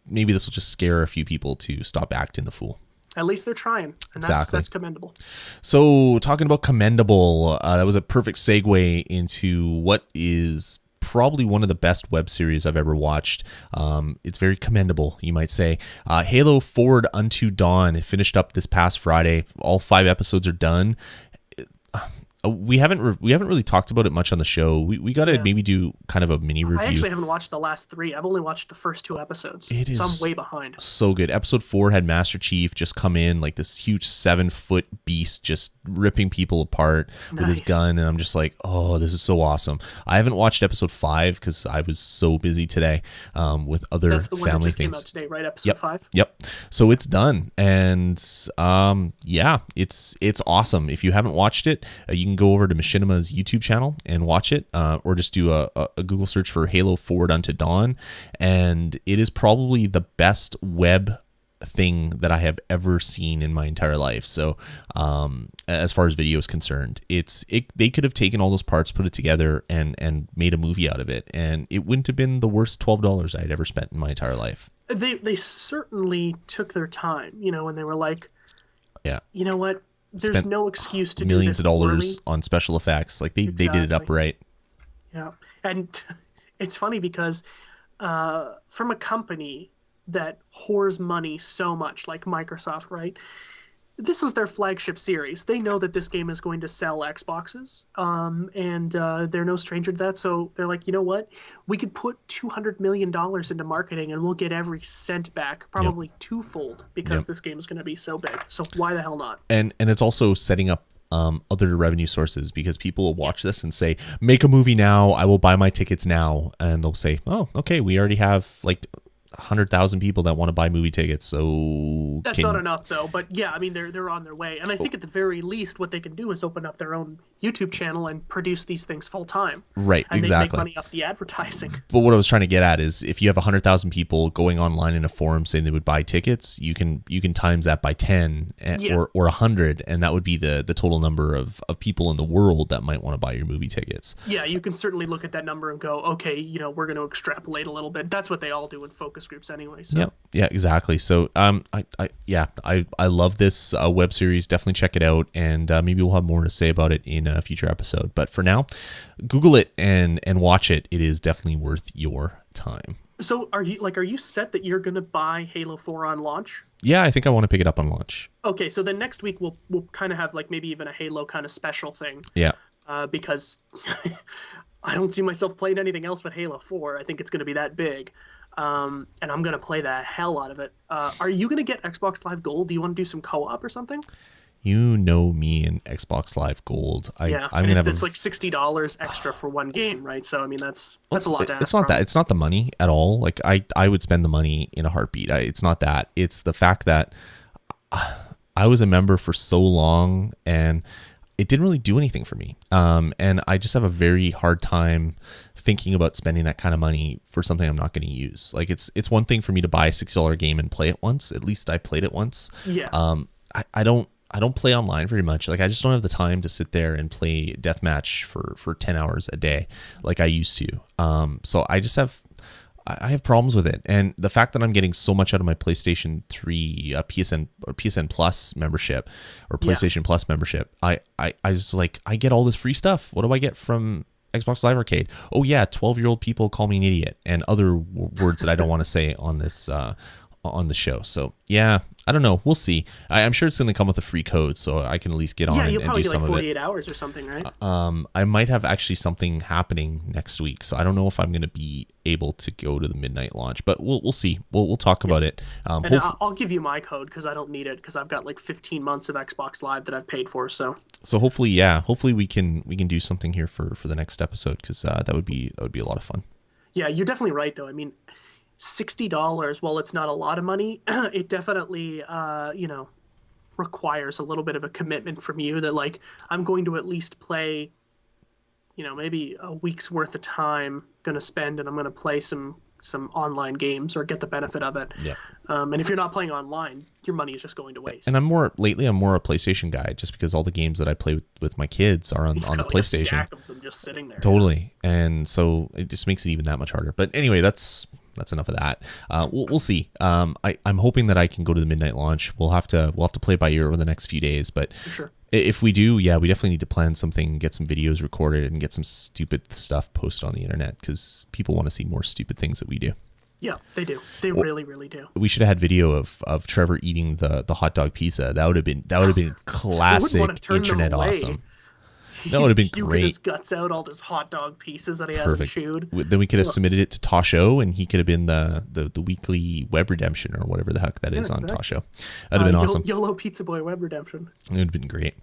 maybe this will just scare a few people to stop acting the fool. At least they're trying, and Exactly. that's commendable. So talking about commendable, that was a perfect segue into what is probably one of the best web series I've ever watched. It's very commendable, you might say. Halo Forward Unto Dawn. It finished up this past Friday. All 5 episodes are done. We haven't really talked about it much on the show. We got to maybe do kind of a mini review. I actually haven't watched the last 3. I've only watched the first 2 episodes. It is so I'm way behind. So good. Episode 4 had Master Chief just come in like this huge 7-foot beast, just ripping people apart with his gun, and I'm just like, oh, this is so awesome. I haven't watched episode 5 because I was so busy today with other That's the one family that just things. came out today, right? Episode 5. Yep. So it's done, and yeah, it's awesome. If you haven't watched it, you can go over to Machinima's YouTube channel and watch it, or just do a Google search for Halo Forward Unto Dawn, and it is probably the best web thing that I have ever seen in my entire life. So as far as video is concerned, they could have taken all those parts, put it together, and made a movie out of it, and it wouldn't have been the worst $12 I'd ever spent in my entire life. They certainly took their time, when they were like, yeah, you know what? There's Spent no excuse to millions do of this dollars poorly. on special effects. Like they did it up Exactly. right. Yeah. And it's funny because from a company that whores money so much, like Microsoft, right? This is their flagship series. They know that this game is going to sell Xboxes, and they're no stranger to that. So they're like, you know what? We could put $200 million into marketing, and we'll get every cent back, probably twofold, because Yep. this game is going to be so big. So why the hell not? And it's also setting up other revenue sources, because people will watch this and say, make a movie now, I will buy my tickets now, and they'll say, oh, okay, we already have like 100,000 people that want to buy movie tickets, so That's not enough, though. But yeah, I mean, they're on their way, and I think at the very least, what they can do is open up their own YouTube channel and produce these things full time. Right, And exactly. they make money off the advertising. But what I was trying to get at is, if you have 100,000 people going online in a forum saying they would buy tickets, you can times that by 10 Yeah. or 100, and that would be the total number of people in the world that might want to buy your movie tickets. Yeah, you can certainly look at that number and go, okay, we're going to extrapolate a little bit. That's what they all do in focus groups anyway. So. Yeah, exactly. So I love this web series. Definitely check it out, and maybe we'll have more to say about it in a future episode. But for now, Google it and watch it. It is definitely worth your time. So are you set that you're going to buy Halo 4 on launch? Yeah, I think I want to pick it up on launch. Okay, so then next week we'll kind of have like maybe even a Halo kind of special thing. Yeah. Because I don't see myself playing anything else but Halo 4. I think it's going to be that big. And I'm going to play the hell out of it. Are you going to get Xbox Live Gold? Do you want to do some co-op or something? You know me and Xbox Live Gold. Yeah, I'm gonna have it's like $60 extra for one game, right? So I mean that's a lot to ask. It's not that. It's not the money at all. Like I would spend the money in a heartbeat. It's not that. It's the fact that I was a member for so long and it didn't really do anything for me. And I just have a very hard time thinking about spending that kind of money for something I'm not going to use. Like it's one thing for me to buy a $60 game and play it once. At least I played it once. Yeah. I don't play online very much. Like I just don't have the time to sit there and play deathmatch for 10 hours a day like I used to. So I have problems with it. And the fact that I'm getting so much out of my PlayStation 3 PSN or PSN Plus membership or PlayStation Plus membership, I just like, I get all this free stuff. What do I get from Xbox Live Arcade? Oh yeah, 12-year-old people call me an idiot and other words that I don't want to say on this on the show. So yeah, I don't know. We'll see. I'm sure it's going to come with a free code, so I can at least get on Yeah, you'll and probably do get some like of it. 48 hours or something, right? I might have actually something happening next week, so I don't know if I'm going to be able to go to the midnight launch, but we'll see. We'll talk about it. And I'll give you my code because I don't need it because I've got like 15 months of Xbox Live that I've paid for. So hopefully we can do something here for the next episode, because that would be a lot of fun. yeah, you're definitely right though. I mean, $60, while it's not a lot of money, it definitely requires a little bit of a commitment from you that like I'm going to at least play maybe a week's worth of time going to spend, and I'm going to play some online games or get the benefit of it. Yeah. And if you're not playing online, your money is just going to waste. And I'm more a PlayStation guy, just because all the games that I play with my kids are on the PlayStation. A stack of them just sitting there. Totally. And so it just makes it even that much harder. But anyway, that's enough of that. We'll see. I'm hoping that I can go to the midnight launch. We'll have to play it by ear over the next few days. But sure. If we do, we definitely need to plan something, get some videos recorded, and get some stupid stuff posted on the internet, because people want to see more stupid things that we do. Yeah, they do. They really, really do. We should have had video of Trevor eating the hot dog pizza. That would have been classic internet awesome. That would have been great. His guts out, all those hot dog pieces that he hasn't chewed. Then we could have submitted it to Tosho, and he could have been the weekly web redemption, or whatever the heck that is on Tosho. That'd have been awesome. YOLO Pizza Boy web redemption. It would have been great.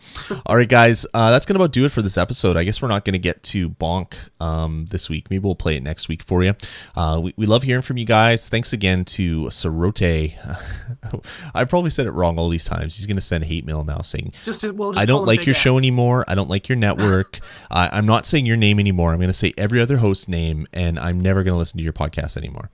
All right, guys, that's gonna about do it for this episode. I guess we're not gonna get to Bonk this week. Maybe we'll play it next week for you. We love hearing from you guys. Thanks again to Sarote. I probably said it wrong all these times. He's gonna send hate mail now saying, I don't like your show anymore. I don't like your network. I'm not saying your name anymore. I'm going to say every other host's name, and I'm never going to listen to your podcast anymore.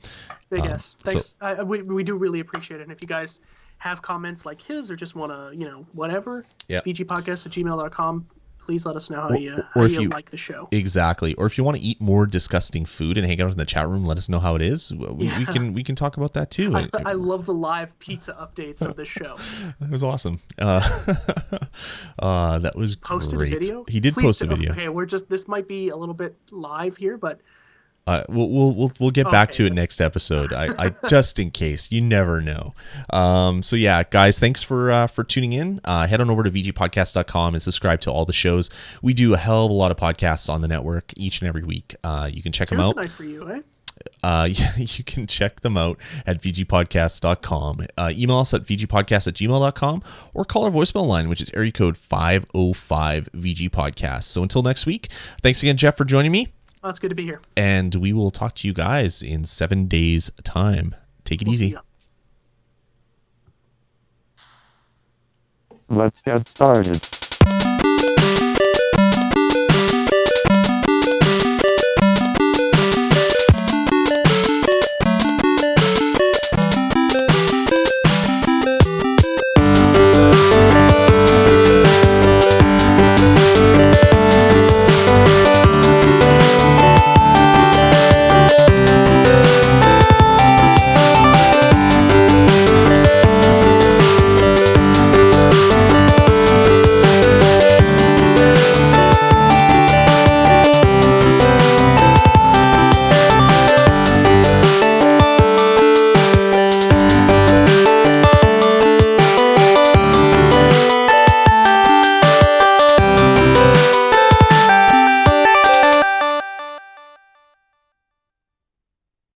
Big S. Thanks. We do really appreciate it. And if you guys have comments like his, or just want to, whatever, vgpodcast@gmail.com. Please let us know how you like the show. Exactly. Or if you want to eat more disgusting food and hang out in the chat room, let us know how it is. We can talk about that too. I love the live pizza updates of this show. That was awesome. That was posted great. A video. He did post a video. Okay, this might be a little bit live here, but we'll get back to it next episode. I just in case, you never know. So yeah, guys, thanks for tuning in. Head on over to vgpodcast.com and subscribe to all the shows. We do a hell of a lot of podcasts on the network each and every week. You can check them out. Tonight for you, eh? You can check them out at vgpodcast.com. Email us at vgpodcast@gmail.com, or call our voicemail line, which is area code 505 VGPodcast. So until next week, thanks again, Jeff, for joining me. Oh, it's good to be here. And we will talk to you guys in 7 days' time. Take it easy. Let's get started.